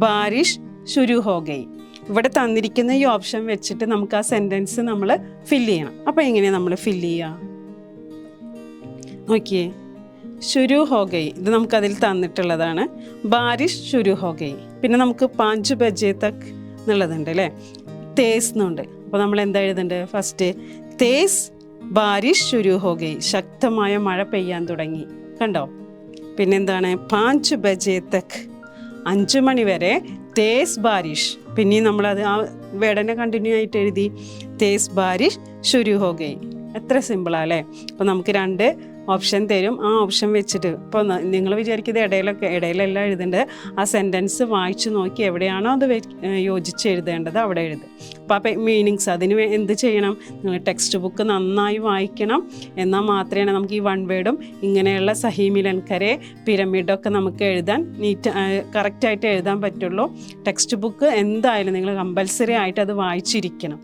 ബാരിഷ് ശുരു ഹോ ഗയി. ഇവിടെ തന്നിരിക്കുന്ന ഈ ഓപ്ഷൻ വെച്ചിട്ട് നമുക്ക് ആ സെൻറ്റൻസ് നമ്മൾ ഫില്ല് ചെയ്യണം. അപ്പോൾ എങ്ങനെയാണ് നമ്മൾ ഫില്ല് ചെയ്യുക നോക്കിയേ. ശുരു ഹോ ഗയി, ഇത് നമുക്കതിൽ തന്നിട്ടുള്ളതാണ്. ബാരിഷ് ശുരു ഹോ ഗയി. പിന്നെ നമുക്ക് 5 ബജെ തക്ക് എന്നുള്ളതുണ്ട് അല്ലേ, തേസ് എന്നുണ്ട്. അപ്പോൾ നമ്മൾ എന്താ എഴുതേണ്ടത്, ഫസ്റ്റ് തേസ് ബാരിഷ് ശുരു ഹോ ഗയി, ശക്തമായ മഴ പെയ്യാൻ തുടങ്ങി. കണ്ടോ. പിന്നെന്താണ്, 5 ബജെ തക്ക്, 5 മണി വരെ, തേസ് ബാരിഷ്. പിന്നെയും നമ്മളത് ആ വേടനെ കണ്ടിന്യൂ ആയിട്ട് എഴുതി, തേസ് ബാരിഷ് ശുരു ഹോ ഗയി. എത്ര സിമ്പിളാ അല്ലേ. അപ്പോൾ നമുക്ക് 2 ഓപ്ഷൻ തരും. ആ ഓപ്ഷൻ വെച്ചിട്ട് ഇപ്പോൾ നിങ്ങൾ വിചാരിക്കുന്നത് ഇടയിലെല്ലാം എഴുതേണ്ടത്, ആ സെൻറ്റൻസ് വായിച്ച് നോക്കി എവിടെയാണോ അത് യോജിച്ച് എഴുതേണ്ടത് അവിടെ എഴുതും. അപ്പോൾ ആ മീനിങ്സ് അതിന് എന്ത് ചെയ്യണം, നിങ്ങൾ ടെക്സ്റ്റ് ബുക്ക് നന്നായി വായിക്കണം. എന്നാൽ മാത്രമേ നമുക്ക് ഈ വൺ വേർഡും ഇങ്ങനെയുള്ള സഹി മിലൻ കരെ, പിരമിഡൊക്കെ നമുക്ക് എഴുതാൻ കറക്റ്റായിട്ട് എഴുതാൻ പറ്റുള്ളൂ. ടെക്സ്റ്റ് ബുക്ക് എന്തായാലും നിങ്ങൾ കമ്പൽസറി ആയിട്ട് അത് വായിച്ചിരിക്കണം.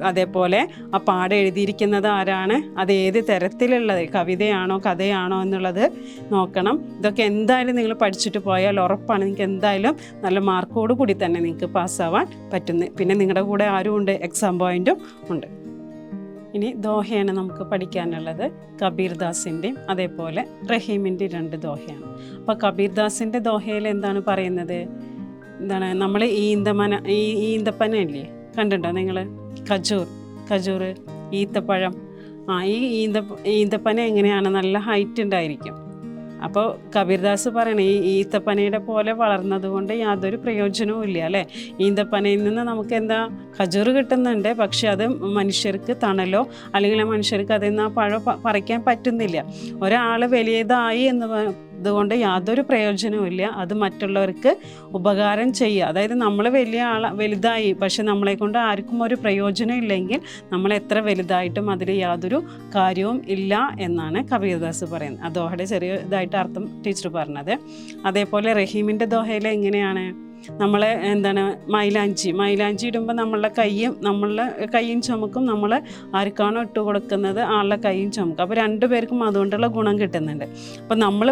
അതേപോലെ ആ പാഠം എഴുതിയിരിക്കുന്നത് ആരാണ്, അത് ഏത് തരത്തിലുള്ളത്, കവിതയാണോ കഥയാണോ എന്നുള്ളത് നോക്കണം. ഇതൊക്കെ എന്തായാലും നിങ്ങൾ പഠിച്ചിട്ട് പോയാൽ ഉറപ്പാണ് നിങ്ങൾക്ക് എന്തായാലും നല്ല മാർക്കോട് കൂടി തന്നെ നിങ്ങൾക്ക് പാസ്സാവാൻ പറ്റുന്നത്. പിന്നെ നിങ്ങളുടെ കൂടെ ആരും ഉണ്ട്, എക്സാം പോയിൻറ്റും ഉണ്ട്. ഇനി ദോഹയാണ് നമുക്ക് പഠിക്കാനുള്ളത്. കബീർദാസിൻ്റെയും അതേപോലെ റഹീമിൻ്റെ 2 ദോഹയാണ്. അപ്പോൾ കബീർദാസിൻ്റെ ദോഹയിൽ എന്താണ് പറയുന്നത്, എന്താണ്, നമ്മൾ ഈന്തപ്പന ഇല്ലേ, കണ്ടിട്ടുണ്ടോ നിങ്ങൾ, ഖജൂർ ഈത്തപ്പഴം. ഈ ഈന്തപ്പന എങ്ങനെയാണ്, നല്ല ഹൈറ്റ് ഉണ്ടായിരിക്കും. അപ്പോൾ കബീർദാസ് പറയണേ ഈ ഈത്തപ്പനയുടെ പോലെ വളർന്നത് കൊണ്ട് യാതൊരു പ്രയോജനവും ഇല്ല അല്ലേ. ഈന്തപ്പനയിൽ നിന്ന് നമുക്ക് എന്താ ഖജൂർ കിട്ടുന്നുണ്ട്, പക്ഷെ അത് മനുഷ്യർക്ക് തണലോ അല്ലെങ്കിൽ മനുഷ്യർക്ക് അതിൽ നിന്ന് ആ പഴം പറിക്കാൻ പറ്റുന്നില്ല. ഒരാൾ വലിയതായി അതുകൊണ്ട് യാതൊരു പ്രയോജനവും ഇല്ല. അത് മറ്റുള്ളവർക്ക് ഉപകാരം ചെയ്യുക, അതായത് നമ്മൾ വലുതായി പക്ഷെ നമ്മളെ കൊണ്ട് ആർക്കും ഒരു പ്രയോജനം ഇല്ലെങ്കിൽ നമ്മൾ എത്ര വലുതായിട്ടും അതിൽ യാതൊരു കാര്യവും ഇല്ല എന്നാണ് കബീർദാസ് പറയുന്നത്. ആ ദോഹയുടെ ചെറിയതായിട്ട് അർത്ഥം ടീച്ചർ പറഞ്ഞത്. അതേപോലെ റഹീമിൻ്റെ ദോഹയിൽ എങ്ങനെയാണ്, നമ്മളെ എന്താണ് മൈലാഞ്ചി ഇടുമ്പോൾ നമ്മളുടെ കൈയും ചുമക്കും, നമ്മൾ ആർക്കാണോ ഇട്ട് കൊടുക്കുന്നത് ആളുടെ കൈയും ചുമക്കും. അപ്പോൾ 2 പേർക്കും അതുകൊണ്ടുള്ള ഗുണം കിട്ടുന്നുണ്ട്. അപ്പോൾ നമ്മൾ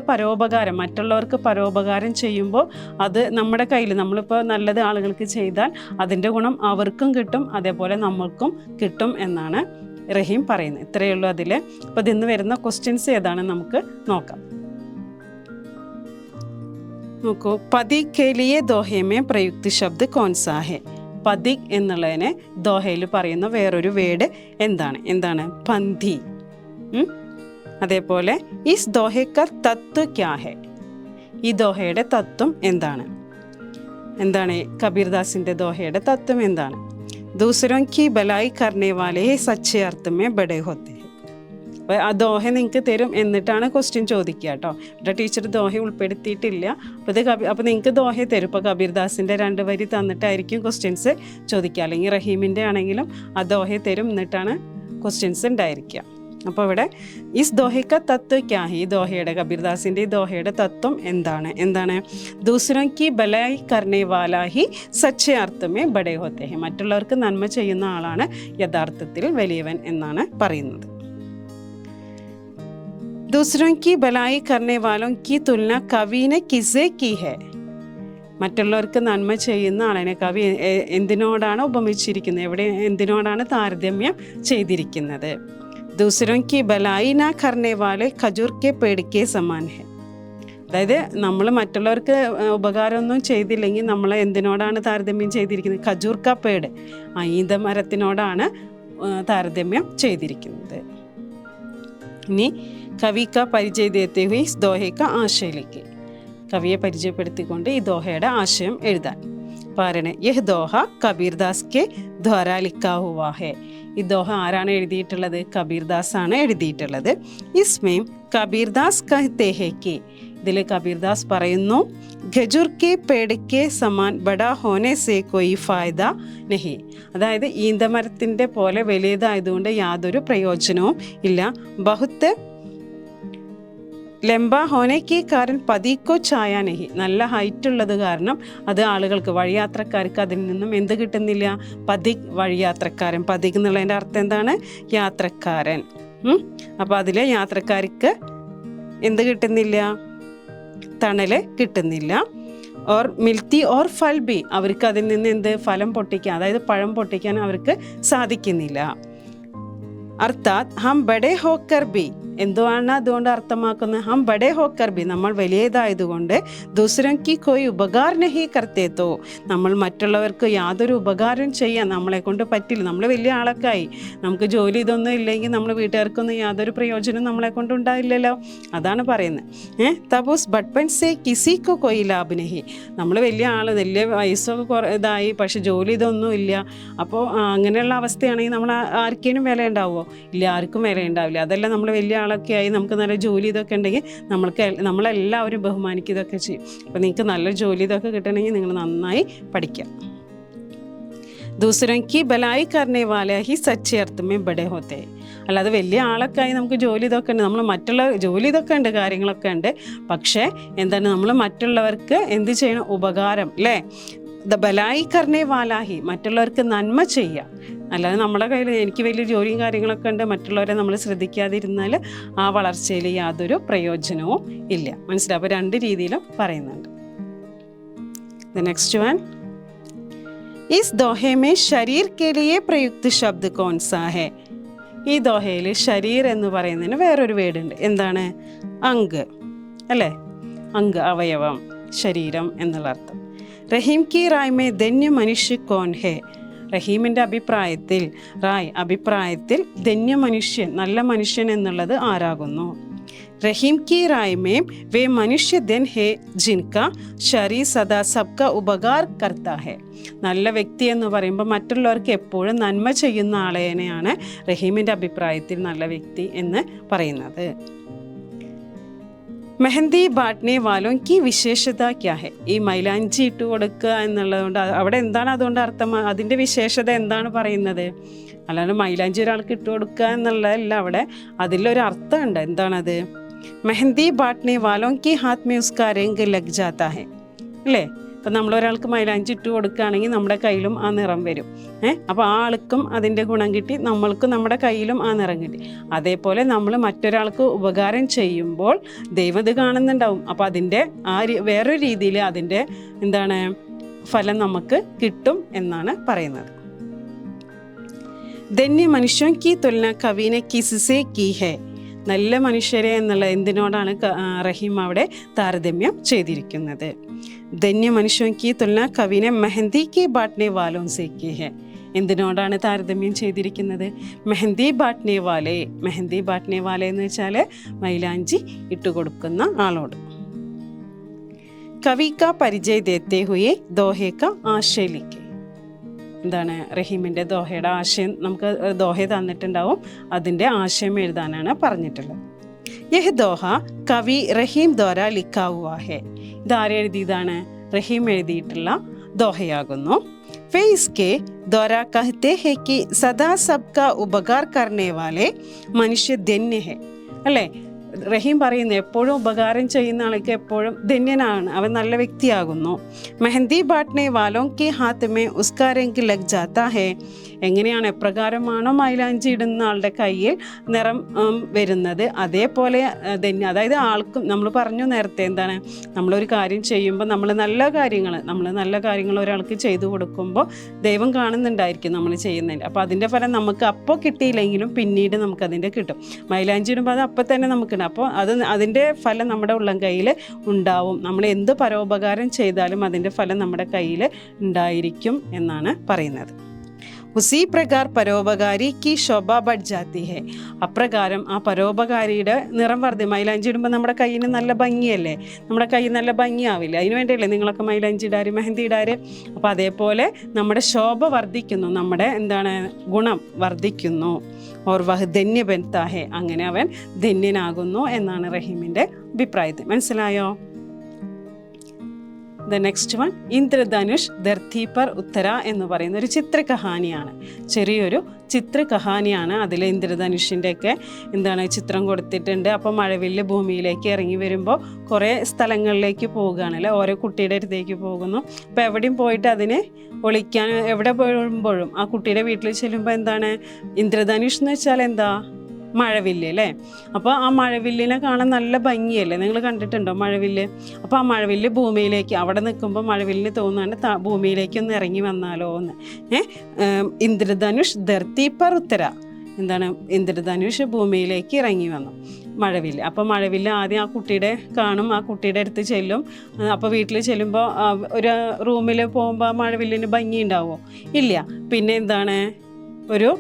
മറ്റുള്ളവർക്ക് പരോപകാരം ചെയ്യുമ്പോൾ അത് നമ്മുടെ കയ്യിൽ, നമ്മളിപ്പോൾ നല്ലത് ആളുകൾക്ക് ചെയ്താൽ അതിൻ്റെ ഗുണം അവർക്കും കിട്ടും, അതേപോലെ നമ്മൾക്കും കിട്ടും എന്നാണ് റഹീം പറയുന്നത്. ഇത്രയേ ഉള്ളൂ അതിൽ. അപ്പോൾ ഇതിന്ന് വരുന്ന ക്വസ്റ്റ്യൻസ് ഏതാണെന്ന് നമുക്ക് നോക്കാം. നോക്കൂ, പതിക് കെ ലിയെ ദോഹെ മേ പ്രയുക്ത ശബ്ദ കോൺസാ ഹെ. പതിക് എന്നുള്ളതിനെ ദോഹയിൽ പറയുന്ന വേറൊരു വേർഡ് എന്താണ് പന്തി. അതേപോലെ ഇസ് ദോഹെ കാ തത്വ ക്യാ ഹെ, ഈ ദോഹയുടെ തത്വം എന്താണ് കബീർദാസിൻ്റെ ദോഹയുടെ തത്വം എന്താണ്. ദൂസരോं की भलाई करने वाले सच्चे अर्थ में बड़े होते हैं. അപ്പോൾ ആ ദോഹ നിങ്ങൾക്ക് തരും, എന്നിട്ടാണ് ക്വസ്റ്റ്യൻ ചോദിക്കുക കേട്ടോ. ഇവിടെ ടീച്ചർ ദോഹ ഉൾപ്പെടുത്തിയിട്ടില്ല. അപ്പോൾ നിങ്ങൾക്ക് ദോഹ തരും. ഇപ്പോൾ കബീർദാസിൻ്റെ 2 വരി തന്നിട്ടായിരിക്കും ക്വസ്റ്റ്യൻസ് ചോദിക്കുക, അല്ലെങ്കിൽ റഹീമിൻ്റെ ആണെങ്കിലും ആ ദോഹ തരും, എന്നിട്ടാണ് ക്വസ്റ്റ്യൻസ് ഉണ്ടായിരിക്കുക. അപ്പോൾ ഇവിടെ ഇസ് ദോഹയ്ക്ക തത്വ ക്യാ ഹി, ഈ ദോഹയുടെ കബീർദാസിൻ്റെ ഈ ദോഹയുടെ തത്വം എന്താണ് ദൂസരോं की भलाई करने वाला ही सच्चे अर्थ में बड़े होते हैं. മറ്റുള്ളവർക്ക് നന്മ ചെയ്യുന്ന ആളാണ് യഥാർത്ഥത്തിൽ വലിയവൻ എന്നാണ് പറയുന്നത്. दूसरों की भलाई करने वालों की तुलना कवि ने किससे की है. മറ്റുള്ളവർക്ക് നന്മ ചെയ്യുന്ന ആളിനെ കവി എന്തിനോടാണ് ഉപമിച്ചിരിക്കുന്നത്, എന്തിനോടാണ് താരതമ്യം ചെയ്തിരിക്കുന്നത്. दूसरों की भलाई ना करने वाले खजूर के पेड़ के समान है. അതായത് നമ്മൾ മറ്റുള്ളവർക്ക് ഉപകാരമൊന്നും ചെയ്തില്ലെങ്കിൽ നമ്മൾ എന്തിനോടാണ് താരതമ്യം ചെയ്തിരിക്കുന്നത്, ഖജൂർ കാ പേട്, ഈന്തമരത്തിനോടാണ് താരതമ്യം ചെയ്തിരിക്കുന്നത്. ഇനി കവി കാ പരിചയ ദേത്തെ ഹുയി ഇസ് ദോഹെ കാ ആശയിലേക്ക്, കവിയെ പരിചയപ്പെടുത്തിക്കൊണ്ട് ഈ ദോഹയുടെ ആശയം എഴുതാൻ പറയണേ. യഹ് ദോഹ കബീർദാസ് കെ ദ്വാരാ ലിഖാ ഹുവാ ഹെ. ഈ ദോഹ ആരാണ് എഴുതിയിട്ടുള്ളത്, കബീർദാസ് ആണ് എഴുതിയിട്ടുള്ളത്. ഇസ്മേം കബീർദാസ് കഹ്തേ ഹെ കി, ഇതിൽ കബീർദാസ് പറയുന്നു ഖജൂർ കെ പേട് കെ സമാൻ ബഡാ ഹോനെ സെ കോയി ഫായദ നഹി, അതായത് ഈന്തമരത്തിൻ്റെ പോലെ വലിയതായതുകൊണ്ട് യാതൊരു പ്രയോജനവും ഇല്ല. ബഹുത്ത് ലംബ ഹോനയ്ക്ക് കാരൻ പതിക്കോ ഛായ നഹി, നല്ല ഹൈറ്റ് ഉള്ളത് കാരണം അത് ആളുകൾക്ക് വഴിയാത്രക്കാർക്ക് അതിൽ നിന്നും എന്ത് കിട്ടുന്നില്ല, പതിക്, വഴിയാത്രക്കാരൻ. പതിക് എന്നുള്ളതിൻ്റെ അർത്ഥം എന്താണ്, യാത്രക്കാരൻ. അപ്പോൾ അതിൽ യാത്രക്കാർക്ക് എന്ത് കിട്ടുന്നില്ല, തണല് കിട്ടുന്നില്ല. ഓർ മിൽത്തി ഓർ ഫൽ ബി, അവർക്ക് അതിൽ നിന്ന് ഫലം പൊട്ടിക്കാൻ, അതായത് പഴം പൊട്ടിക്കാൻ അവർക്ക് സാധിക്കുന്നില്ല. അർത്ഥാത് ഹം ബഡേ ഹോക്കർ ബി, എന്തുവാണ് അതുകൊണ്ട് അർത്ഥമാക്കുന്നത്, ഹം ബഡേ ഹോക്കർ ബി, നമ്മൾ വലിയതായതുകൊണ്ട് ദൂസരോं की कोई ഉപകാർ നഹി കർത്തേ തോ, നമ്മൾ മറ്റുള്ളവർക്ക് യാതൊരു ഉപകാരം ചെയ്യാൻ നമ്മളെ കൊണ്ട് പറ്റില്ല. നമ്മൾ വലിയ ആളൊക്കെ ആയി, നമുക്ക് ജോലി ഇതൊന്നും ഇല്ലെങ്കിൽ നമ്മൾ വീട്ടുകാർക്കൊന്നും യാതൊരു പ്രയോജനം നമ്മളെ കൊണ്ട് ഉണ്ടായില്ലല്ലോ, അതാണ് പറയുന്നത്. തബൂസ് ബട്ട്പൻ സേ കിസിക്കോ കൊയ് ലാഭ് നഹി, നമ്മൾ വലിയ വലിയ വയസ്സൊക്കെ ഇതായി പക്ഷെ ജോലി ഇതൊന്നും ഇല്ല. അപ്പോൾ അങ്ങനെയുള്ള അവസ്ഥയാണെങ്കിൽ നമ്മൾ ആർക്കേലും വില ഉണ്ടാവുമോ, ഇല്ല, ആർക്കും വില ഉണ്ടാവില്ല. അതെല്ലാം നമ്മൾ വലിയ ഒരാളൊക്കെ ആയി നമുക്ക് നല്ല ജോലി ഇതൊക്കെ ഉണ്ടെങ്കിൽ നമ്മളെല്ലാവരും ബഹുമാനിക്കുക ഇതൊക്കെ ചെയ്യും. അപ്പോൾ നിങ്ങൾക്ക് നല്ല ജോലി ഇതൊക്കെ കിട്ടണമെങ്കിൽ നിങ്ങൾ നന്നായി പഠിക്കുക. दूसरों की भलाई करने वाले ही सच्चे अर्थ में बड़े होते हैं. അല്ലാതെ വലിയ ആളൊക്കെ ആയി നമുക്ക് ജോലി ഇതൊക്കെ ഉണ്ട്, നമ്മൾ മറ്റുള്ള ജോലി ഇതൊക്കെ ഉണ്ട്, കാര്യങ്ങളൊക്കെ ഉണ്ട്. പക്ഷേ എന്താണ്, നമ്മൾ മറ്റുള്ളവർക്ക് എന്ത് ചെയ്യണം? ഉപകാരം, അല്ലേ? ബലായി കർണേ വാലാഹി, മറ്റുള്ളവർക്ക് നന്മ ചെയ്യുക. അല്ലാതെ നമ്മുടെ കയ്യിൽ എനിക്ക് വലിയ ജോലിയും കാര്യങ്ങളൊക്കെ ഉണ്ട്, മറ്റുള്ളവരെ നമ്മൾ ശ്രദ്ധിക്കാതിരുന്നാൽ ആ വളർച്ചയിൽ യാതൊരു പ്രയോജനവും ഇല്ല. മനസ്സിലാവും? അപ്പോൾ രണ്ട് രീതിയിലും പറയുന്നുണ്ട്. നെക്സ്റ്റ് വൺ, इस दोहे में शरीर के लिए प्रयुक्त शब्द कौन सा है? ഈ ദോഹയിൽ ശരീർ എന്ന് പറയുന്നതിന് വേറൊരു വേർഡുണ്ട്. എന്താണ്? അങ്ക്, അല്ലേ? അങ്ക്, അവയവം, ശരീരം എന്നുള്ള അർത്ഥം. റഹീം കി റായ് മേ ധന്യ മനുഷ്യ കോൻ ഹേ? റഹീമിൻ്റെ അഭിപ്രായത്തിൽ ധന്യ മനുഷ്യൻ, നല്ല മനുഷ്യൻ എന്നുള്ളത് ആരാകുന്നു? റഹീം की राय में वे मनुष्य दिन है जिनका शरीर सदा सबका उपकार करता है. നല്ല വ്യക്തി എന്ന് പറയുമ്പോൾ മറ്റുള്ളവർക്ക് എപ്പോഴും നന്മ ചെയ്യുന്ന ആളെയാണ് റഹീമിൻ്റെ അഭിപ്രായത്തിൽ നല്ല വ്യക്തി എന്ന് പറയുന്നത്. മെഹന്തി ബാട്ട്നെ വാലോം കി വിശേഷത ക്യാ ഹെ? ഈ മൈലാഞ്ചി ഇട്ട് കൊടുക്കുക എന്നുള്ളതുകൊണ്ട് അവിടെ എന്താണ് അതുകൊണ്ട് അർത്ഥം? അതിൻ്റെ വിശേഷത എന്താണ് പറയുന്നത്? അല്ലാണ്ട് മൈലാഞ്ചി ഒരാൾക്ക് ഇട്ട് കൊടുക്കുക എന്നുള്ളതല്ല, അവിടെ അതിലൊരു അർത്ഥമുണ്ട്. എന്താണത്? മെഹന്തി ബാട്ട്നെ വാലോം കി ഹാത്ത് മേ ഉസ്കാ രംഗ് ലഗ് ജാതാ ഹെ, അല്ലേ? ഇപ്പം നമ്മളൊരാൾക്ക് മൈലാഞ്ചി ഇട്ട് കൊടുക്കുകയാണെങ്കിൽ നമ്മുടെ കയ്യിലും ആ നിറം വരും. അപ്പോൾ ആ ആൾക്കും അതിൻ്റെ ഗുണം കിട്ടി, നമ്മൾക്കും നമ്മുടെ കയ്യിലും ആ നിറം കിട്ടി. അതേപോലെ നമ്മൾ മറ്റൊരാൾക്ക് ഉപകാരം ചെയ്യുമ്പോൾ ദൈവം ഇത് കാണുന്നുണ്ടാവും. അപ്പോൾ അതിൻ്റെ വേറൊരു രീതിയിൽ അതിൻ്റെ എന്താണ് ഫലം നമുക്ക് കിട്ടും എന്നാണ് പറയുന്നത്. ധന്യ മനുഷ്യൻ കി തുലന കവിനെ കിസ്സേ കി ഹെ? നല്ല മനുഷ്യരെ എന്നുള്ള എന്തിനോടാണ് റഹീം അവിടെ താരതമ്യം ചെയ്തിരിക്കുന്നത്? ധന്യ മനുഷ്യൻ കി തുലന കവിനെ മെഹന്തി കി ബാട്ട്നെ വാലോം സേ കി ഹെ? എന്തിനോടാണ് താരതമ്യം ചെയ്തിരിക്കുന്നത്? മെഹന്തി ബാട്ട്നെ വാലേ. മെഹന്തി ബാട്ട്നെ വാലേ എന്ന് വെച്ചാൽ മൈലാഞ്ചി ഇട്ടുകൊടുക്കുന്ന ആളോട്. കവി കാ പരിചയ ദേത്തെ ഹുയെ ദോഹെ കാ ആശയ ലിഖേ. എന്താണ് റഹീമിൻ്റെ ദോഹയുടെ ആശയം? നമുക്ക് ദോഹ തന്നിട്ടുണ്ടാവും, അതിൻ്റെ ആശയം എഴുതാനാണ് പറഞ്ഞിട്ടുള്ളത്. യഹ് ദോഹ കവി റഹീം ദ്വാര ലിഖാ ഹുവാ ഹെ. ഇതാരെ എഴുതിയതാണ്? റഹീം എഴുതിയിട്ടുള്ള ദോഹയാകുന്നു. वे इसके द्वारा कहते हैं कि सदा सबका उपकार करने वाले मनुष्य धन्य है, അല്ലേ? റഹീം പറയുന്നത് എപ്പോഴും ഉപകാരം ചെയ്യുന്ന ആൾക്ക് എപ്പോഴും ധന്യനാണ്, അവൻ നല്ല വ്യക്തിയാകുന്നു. മെഹന്തി ബാട്ട്നെ വാലോം കി ഹാത്ത് മേ ഉസ്കാ രംഗ് ലഗ് ജാതാ ഹെ. എങ്ങനെയാണ്, എപ്രകാരമാണോ മൈലാഞ്ചി ഇടുന്ന ആളുടെ കയ്യിൽ നിറം വരുന്നത്, അതേപോലെ ധന്യ, അതായത് ആൾക്കും. നമ്മൾ പറഞ്ഞു നേരത്തെ, എന്താണ്, നമ്മളൊരു കാര്യം ചെയ്യുമ്പോൾ നമ്മൾ നല്ല കാര്യങ്ങൾ ഒരാൾക്ക് ചെയ്തു കൊടുക്കുമ്പോൾ ദൈവം കാണുന്നുണ്ടായിരിക്കും നമ്മൾ ചെയ്യുന്നതിൻ്റെ. അപ്പോൾ അതിൻ്റെ ഫലം നമുക്ക് അപ്പോൾ കിട്ടിയില്ലെങ്കിലും പിന്നീട് നമുക്കതിൻ്റെ കിട്ടും. മൈലാഞ്ചി ഇടുമ്പോൾ അത് അപ്പം തന്നെ നമുക്ക്. അപ്പോൾ അതിൻ്റെ ഫലം നമ്മുടെ ഉള്ളം കയ്യിൽ ഉണ്ടാവും. നമ്മൾ എന്ത് പരോപകാരം ചെയ്താലും അതിൻ്റെ ഫലം നമ്മുടെ കയ്യിൽ ഉണ്ടായിരിക്കും എന്നാണ് പറയുന്നത്. ഉസി പ്രകാർ പരോപകാരി കി ശോഭ ബഡ് ജാത്തി ഹെ. അപ്രകാരം ആ പരോപകാരിയുടെ നിറം വർദ്ധി. മൈലാഞ്ചി ഇടുമ്പോൾ നമ്മുടെ കയ്യിന് നല്ല ഭംഗിയല്ലേ, നമ്മുടെ കൈ നല്ല ഭംഗിയാവില്ല. അതിന് വേണ്ടിയല്ലേ നിങ്ങളൊക്കെ മൈലാഞ്ചി ഇടാറ്, മെഹന്തി ഇടാറ്. അപ്പോൾ അതേപോലെ നമ്മുടെ ശോഭ വർദ്ധിക്കുന്നു, നമ്മുടെ എന്താണ് ഗുണം വർദ്ധിക്കുന്നു. ഓർ വഹ് ധന്യ ബൻതാ ഹെ. അങ്ങനെ അവൻ ധന്യനാകുന്നു എന്നാണ് റഹീമിൻ്റെ അഭിപ്രായത്തിൽ. മനസ്സിലായോ? The next one, Indradhanush Dharti പർ ഉത്തര എന്ന് പറയുന്ന ഒരു ചിത്രകഹാനിയാണ്. ചെറിയൊരു ചിത്രകഹാനിയാണ്. അതിൽ ഇന്ദ്രധനുഷിൻ്റെയൊക്കെ എന്താണ് ചിത്രം കൊടുത്തിട്ടുണ്ട്. അപ്പോൾ മഴവില്ല് ഭൂമിയിലേക്ക് ഇറങ്ങി വരുമ്പോൾ കുറേ സ്ഥലങ്ങളിലേക്ക് പോവുകയാണല്ലേ, ഓരോ കുട്ടിയുടെ അടുത്തേക്ക് പോകുന്നു. അപ്പോൾ എവിടെയും പോയിട്ട് അതിനെ ഒളിക്കാൻ, എവിടെ പോകുമ്പോഴും ആ കുട്ടിയുടെ വീട്ടിൽ ചെല്ലുമ്പോൾ എന്താണ് ഇന്ദ്രധനുഷ് എന്ന് വെച്ചാൽ എന്താ? മഴവില്ല്, അല്ലേ? അപ്പോൾ ആ മഴവില്ലിനെ കാണാൻ നല്ല ഭംഗിയല്ലേ, നിങ്ങൾ കണ്ടിട്ടുണ്ടോ മഴവില്ല്? അപ്പോൾ ആ മഴവില്ല് ഭൂമിയിലേക്ക്, അവിടെ നിൽക്കുമ്പോൾ മഴവില്ലിന് തോന്നുകയാണ് ഭൂമിയിലേക്ക് ഒന്ന് ഇറങ്ങി വന്നാലോ എന്ന്. ഇന്ദ്രധനുഷ് ധർത്തി പർ ഉത്തര. എന്താണ്? ഇന്ദ്രധനുഷ് ഭൂമിയിലേക്ക് ഇറങ്ങി വന്നു മഴവില്ല്. അപ്പോൾ മഴവില്ല് ആദ്യം ആ കുട്ടിയുടെ കാണും, ആ കുട്ടിയുടെ അടുത്ത് ചെല്ലും. അപ്പോൾ വീട്ടിൽ ചെല്ലുമ്പോൾ ഒരു റൂമിൽ പോകുമ്പോൾ ആ മഴവില്ലിന് ഭംഗി ഉണ്ടാവുമോ? ഇല്ല. പിന്നെ എന്താണ്, ഒരു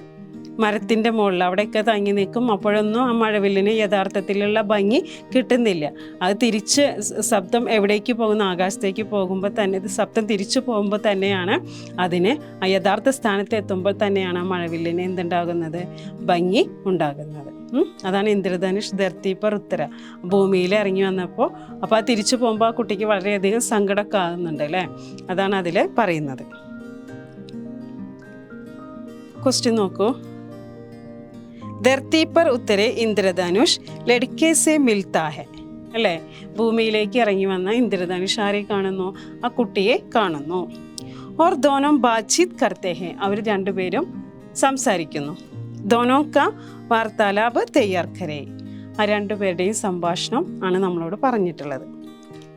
മരത്തിൻ്റെ മുകളിൽ അവിടെയൊക്കെ തങ്ങി നിൽക്കും. അപ്പോഴൊന്നും ആ മഴവില്ലിന് യഥാർത്ഥത്തിലുള്ള ഭംഗി കിട്ടുന്നില്ല. അത് തിരിച്ച് ശബ്ദം എവിടേക്ക് പോകുന്നു, ആകാശത്തേക്ക് പോകുമ്പോൾ തന്നെ, ഇത് ശബ്ദം തിരിച്ചു പോകുമ്പോൾ തന്നെയാണ് അതിന് ആ യഥാർത്ഥ സ്ഥാനത്ത് എത്തുമ്പോൾ തന്നെയാണ് ആ മഴവില്ലിന് എന്തുണ്ടാകുന്നത്, ഭംഗി ഉണ്ടാകുന്നത്. അതാണ് ഇന്ദ്രധനുഷ് ധർത്തി പർ ഉത്തര. ഭൂമിയിൽ ഇറങ്ങി വന്നപ്പോൾ അപ്പോൾ ആ തിരിച്ചു പോകുമ്പോൾ ആ കുട്ടിക്ക് വളരെയധികം സങ്കടമൊക്കെ ആകുന്നുണ്ട് അല്ലേ. അതാണ് അതിൽ പറയുന്നത്. ക്വസ്റ്റ്യൻ നോക്കൂ. ധർത്തി പർ ഉത്തരെ ഇന്ദ്രധനുഷ് ലഡ്കെ സെ മിൽത്താ ഹെ അല്ലേ. ഭൂമിയിലേക്ക് ഇറങ്ങി വന്ന ഇന്ദ്രധനുഷ് ആരെ കാണുന്നു, ആ കുട്ടിയെ കാണുന്നു. ഓർ ദോനോ ബാത്ചീത് കർത്തെ ഹെ, അവർ രണ്ടുപേരും സംസാരിക്കുന്നു. ദോനോ കാ വാർത്താലാപ് തയ്യാർ കരേ, ആ രണ്ടുപേരുടെയും സംഭാഷണം ആണ് നമ്മളോട് പറഞ്ഞിട്ടുള്ളത്,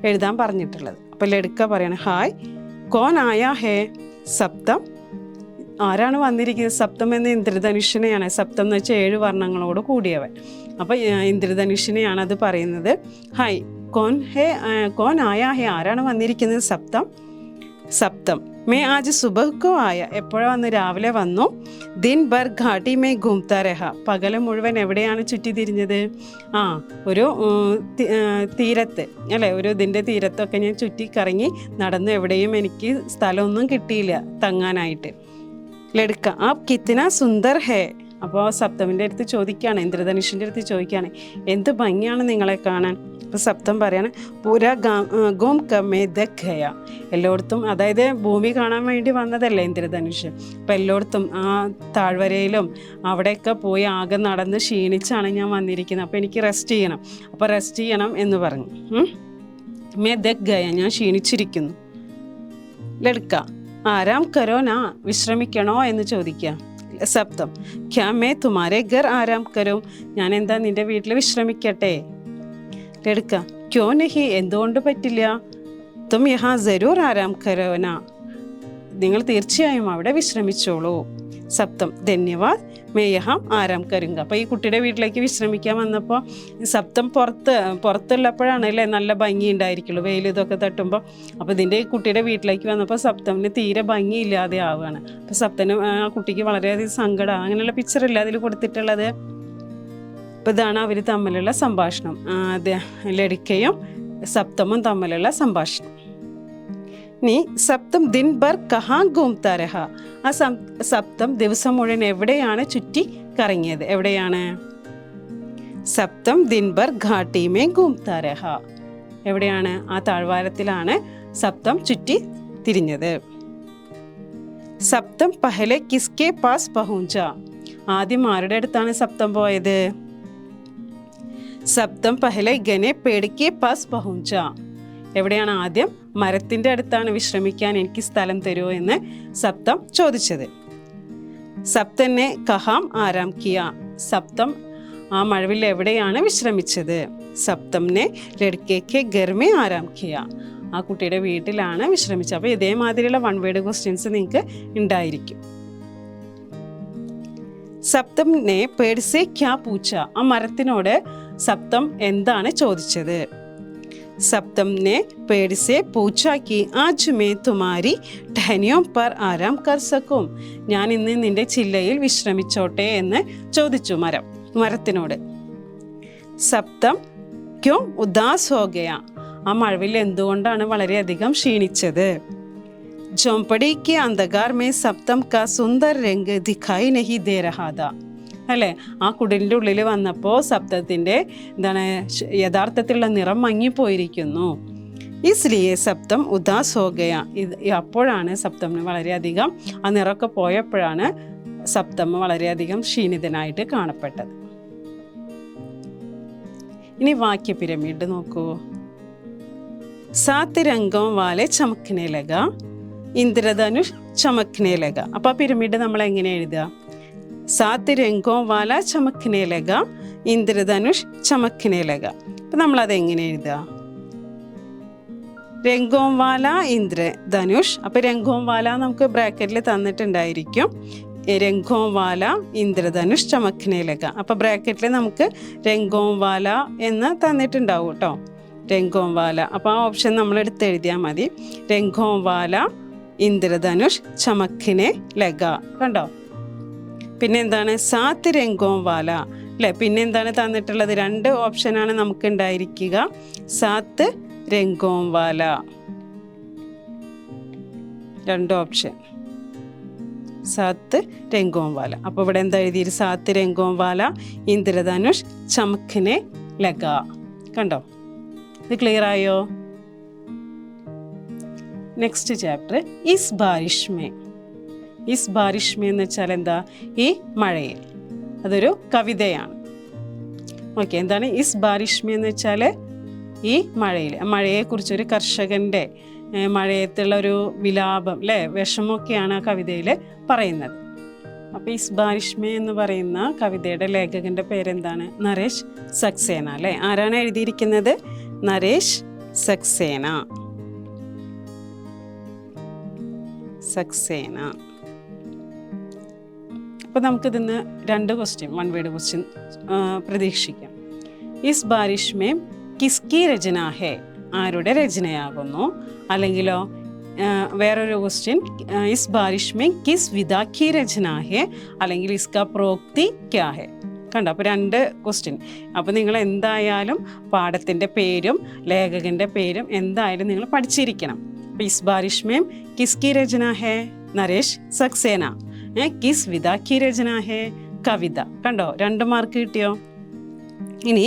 എഴുതാൻ പറഞ്ഞിട്ടുള്ളത്. അപ്പോൾ ലഡ്ക പറയണം ഹായ് കോൻ ആയാ ഹേ സപ്തം, ആരാണ് വന്നിരിക്കുന്നത്, സപ്തം എന്ന ഇന്ദ്രധനുഷിനെയാണ്. സപ്തം എന്ന് വെച്ചാൽ 7 വർണ്ണങ്ങളോട് കൂടിയവൻ. അപ്പോൾ ഇന്ദ്രധനുഷിനെയാണ് അത് പറയുന്നത്. ഹായ് കോൻ ആയാ ഹേ, ആരാണ് വന്നിരിക്കുന്നത്, സപ്തം. സപ്തം മേ ആജ് സുബഹ്കോ ആയ, എപ്പോഴാണ് വന്ന്, രാവിലെ വന്നു. ദിൻ ഭർ ഘാട്ടി മേ ഘൂംതാ രഹ, പകല് മുഴുവൻ എവിടെയാണ് ചുറ്റിത്തിരിഞ്ഞത്, ഒരു തീരത്ത് അല്ലേ, ഒരു ഇതിൻ്റെ തീരത്തൊക്കെ ഞാൻ ചുറ്റിക്കറങ്ങി നടന്നു, എവിടെയും എനിക്ക് സ്ഥലമൊന്നും കിട്ടിയില്ല തങ്ങാനായിട്ട്. ലഡ്ക ആപ് കിത്തന സുന്ദർ ഹേ, അപ്പോൾ സപ്തമിൻ്റെ അടുത്ത് ചോദിക്കുകയാണ്, ഇന്ദ്രധനുഷിൻ്റെ അടുത്ത് ചോദിക്കുകയാണ്, എന്ത് ഭംഗിയാണ് നിങ്ങളെ കാണാൻ. അപ്പോൾ സപ്തം പറയാണ് പൂരാ ഗോം കമേ ദഖ് ഗയ, എല്ലായിടത്തും, അതായത് ഭൂമി കാണാൻ വേണ്ടി വന്നതല്ലേ ഇന്ദ്രധനുഷ്. അപ്പോൾ എല്ലായിടത്തും ആ താഴ്വരയിലും അവിടെയൊക്കെ പോയി ആകെ നടന്ന് ക്ഷീണിച്ചാണ് ഞാൻ വന്നിരിക്കുന്നത്. അപ്പോൾ എനിക്ക് റെസ്റ്റ് ചെയ്യണം, അപ്പോൾ റെസ്റ്റ് ചെയ്യണം എന്ന് പറഞ്ഞു. മേ ദഖ് ഗയ, ഞാൻ ക്ഷീണിച്ചിരിക്കുന്നു. ലഡ്ക ആരാം കരോ നാ, വിശ്രമിക്കണോ എന്ന് ചോദിക്കുക. സപ്തം ക്യാ മേ തുമാരെ ഘർ ആരാം കരും, ഞാൻ എന്താ നിന്റെ വീട്ടിൽ വിശ്രമിക്കട്ടെ. ലഡ്ക ക്യോ നഹി, എന്തുകൊണ്ട് പറ്റില്ല. തും യഹാ ജരൂർ ആരാം കരോ നാ, നിങ്ങൾ തീർച്ചയായും അവിടെ വിശ്രമിച്ചോളൂ. സപ്തം ധന്യവാദ് മേ യഹാം ആരാം കരുങ്ക. അപ്പോൾ ഈ കുട്ടിയുടെ വീട്ടിലേക്ക് വിശ്രമിക്കാൻ വന്നപ്പോൾ സപ്തം പുറത്തുള്ളപ്പോഴാണ് അല്ലേ നല്ല ഭംഗി ഉണ്ടായിരിക്കുള്ളൂ, വെയിൽ ഇതൊക്കെ തട്ടുമ്പോൾ. അപ്പോൾ ഇതിൻ്റെ കുട്ടിയുടെ വീട്ടിലേക്ക് വന്നപ്പോൾ സപ്തമിന് തീരെ ഭംഗിയില്ലാതെ ആവുകയാണ്. അപ്പോൾ സപ്തന് ആ കുട്ടിക്ക് വളരെയധികം സങ്കടമാണ്. അങ്ങനെയുള്ള പിക്ചറല്ല അതിൽ കൊടുത്തിട്ടുള്ളത്. അപ്പോൾ ഇതാണ് അവർ തമ്മിലുള്ള സംഭാഷണം, ലഡ്കയും സപ്തമും തമ്മിലുള്ള സംഭാഷണം. നീ സപ്തം ദിൻ ഭർ കഹാ ഘൂംതാ രഹ, ആ സപ്തം ദിവസം മുഴുവൻ എവിടെയാണ് ചുറ്റി കറങ്ങിയത്, എവിടെയാണ്. സപ്തം ദിൻ ഭർ ഘാട്ടി മേ ഘൂംതാ രഹ, എവിടെയാണ്, ആ താഴ്വാരത്തിലാണ് സപ്തം ചുറ്റി തിരിഞ്ഞത്. സപ്തം പഹലെ കിസ്കെ പാസ് പഹുഞ്ച, ആദ്യം ആരുടെ അടുത്താണ് സപ്തം പോയത്. സപ്തം പഹലെ ഗനെ പേടിക്കെ പാസ് പഹുഞ്ച, എവിടെയാണ്, ആദ്യം മരത്തിൻ്റെ അടുത്താണ് വിശ്രമിക്കാൻ എനിക്ക് സ്ഥലം തരുമോ എന്ന് സപ്തം ചോദിച്ചത്. സപ്തനെ കഹാം ആരാം കിയ, സപ്തം ആ മഴവിൽ എവിടെയാണ് വിശ്രമിച്ചത്. സപ്തംനെ ലഡ്കേക്ക് ഗർമേ ആരാം കിയ, ആ കുട്ടിയുടെ വീട്ടിലാണ് വിശ്രമിച്ചത്. അപ്പോൾ ഇതേമാതിരിയുള്ള 1 വേർഡ് ക്വസ്റ്റ്യൻസ് നിങ്ങൾക്ക് ഉണ്ടായിരിക്കും. സപ്തംനെ പേടിസേ ക്യാ പൂച്ച, ആ മരത്തിനോട് സപ്തം എന്താണ് ചോദിച്ചത്. സപ്തംനെ പേടിസേ പൂച്ച കി ആജ് മേ തുമാരി ടഹനിയോ പർ ആരാം കർ സക്കും, ഞാൻ ഇന്ന് നിന്റെ ചില്ലയിൽ വിശ്രമിച്ചോട്ടെ എന്ന് ചോദിച്ചു മരത്തിനോട്. സപ്തം ക്യോ ഉദാസ് ഹോ ഗയ, ആ മഴവിൽ എന്തുകൊണ്ടാണ് വളരെയധികം ക്ഷീണിച്ചത്. झोंपड़ी के अंधकार में सप्तम का सुंदर रंग दिखाई नहीं दे रहा था, അല്ലേ. ആ കുടിലിൻ്റെ ഉള്ളിൽ വന്നപ്പോൾ സപ്തത്തിൻ്റെ യഥാർത്ഥത്തിലുള്ള നിറം മങ്ങിപ്പോയിരിക്കുന്നു. ഇസ്ലിയെ സപ്തം ഉദാസ് ഹോ ഗയ, അപ്പോഴാണ് സപ്തമിന് വളരെയധികം ആ നിറമൊക്കെ പോയപ്പോഴാണ് സപ്തം വളരെയധികം ക്ഷീണിതനായിട്ട് കാണപ്പെട്ടത്. ഇനി വാക്യ പിരമിഡ് നോക്കൂ. സാത്ത് രംഗം വാലെ ചമക്കനെ ലഗ, ഇന്ദ്രധനുഷ് ചമക്കനെ ലഗ. അപ്പോൾ ആ പിരമിഡ് നമ്മൾ എങ്ങനെ എഴുതുക. സാത്ത് രംഗോം വാല ചമക്കനെ ലഗ, ഇന്ദ്രധനുഷ് ചമക്കനെ ലഗ. അപ്പം നമ്മളത് എങ്ങനെ എഴുതുക. രംഗോം വാല ഇന്ദ്രധനുഷ്, അപ്പോൾ രംഗോം വാല നമുക്ക് ബ്രാക്കറ്റിൽ തന്നിട്ടുണ്ടായിരിക്കും. രംഗോം വാല ഇന്ദ്രധനുഷ് ചമക്കനെ ലഗ. അപ്പോൾ ബ്രാക്കറ്റിൽ നമുക്ക് രംഗോം വാല എന്ന് തന്നിട്ടുണ്ടാവും കേട്ടോ, രംഗോം വാല. അപ്പോൾ ആ ഓപ്ഷൻ നമ്മൾ എടുത്ത് എഴുതിയാൽ മതി. രംഗോം വാല ഇന്ദ്രധനുഷ് ചമക്കനെ ലഗ, കണ്ടോ. പിന്നെ എന്താണ് സാത്ത് രംഗോം വാല അല്ലേ. പിന്നെ എന്താണ് തന്നിട്ടുള്ളത്? 2 ഓപ്ഷനാണ് നമുക്ക് ഉണ്ടായിരിക്കുക. സാത്ത് രംഗോം വാല, 2 ഓപ്ഷൻ സാത്ത് രംഗോം വാല. അപ്പോൾ ഇവിടെ എന്താ എഴുതിയത്? സാത്ത് രംഗോം വാല ഇന്ദ്രധനുഷ് ചമക്കനെ ലഗ. കണ്ടോ? ഇത് ക്ലിയർ ആയോ? നെക്സ്റ്റ് ചാപ്റ്റർ ഇസ് ബാരിഷ് മേ. ഇസ് ബാരിഷ് മേ എന്ന് വെച്ചാൽ എന്താ? ഈ മഴയിൽ. അതൊരു കവിതയാണ്. ഓക്കെ, എന്താണ് ഇസ് ബാരിഷ് മേ എന്ന് വെച്ചാൽ? ഈ മഴയിൽ. മഴയെക്കുറിച്ചൊരു കർഷകൻ്റെ മഴയത്തുള്ള ഒരു വിലാപം അല്ലേ, വിഷമമൊക്കെയാണ് ആ കവിതയിൽ പറയുന്നത്. അപ്പോൾ ഇസ് ബാരിഷ് മേ എന്ന് പറയുന്ന കവിതയുടെ ലേഖകൻ്റെ പേരെന്താണ്? നരേഷ് സക്സേന അല്ലേ. ആരാണ് എഴുതിയിരിക്കുന്നത്? നരേഷ് സക്സേന. സക്സേന. അപ്പോൾ നമുക്കിതിന്ന് 2 ക്വസ്റ്റ്യൻ, 1 വേർഡ് ക്വസ്റ്റ്യൻ പ്രതീക്ഷിക്കാം. ഇസ് ബാരിഷ് മേ കിസ്കി രചന ഹേ, ആരുടെ രചനയാകുന്നു? അല്ലെങ്കിലോ വേറൊരു ക്വസ്റ്റ്യൻ, ഇസ് ബാരിഷ് മേ കിസ് വിദാ കി രചന ഹേ, അല്ലെങ്കിൽ ഇസ്കാ പ്രോക്തി ക്യാ ഹേ. കണ്ടോ? അപ്പോൾ 2 ക്വസ്റ്റ്യൻ. അപ്പോൾ നിങ്ങൾ എന്തായാലും പാഠത്തിൻ്റെ പേരും ലേഖകൻ്റെ പേരും എന്തായാലും നിങ്ങൾ പഠിച്ചിരിക്കണം. അപ്പോൾ ഇസ് ബാരിഷ് മേ കിസ്കി രചന ഹേ? നരേഷ് സക്സേന. കിസ് വിദാ കി രചന ഹേ? കവിത. കണ്ടോ? 2 മാർക്ക് കിട്ടിയോ? ഇനി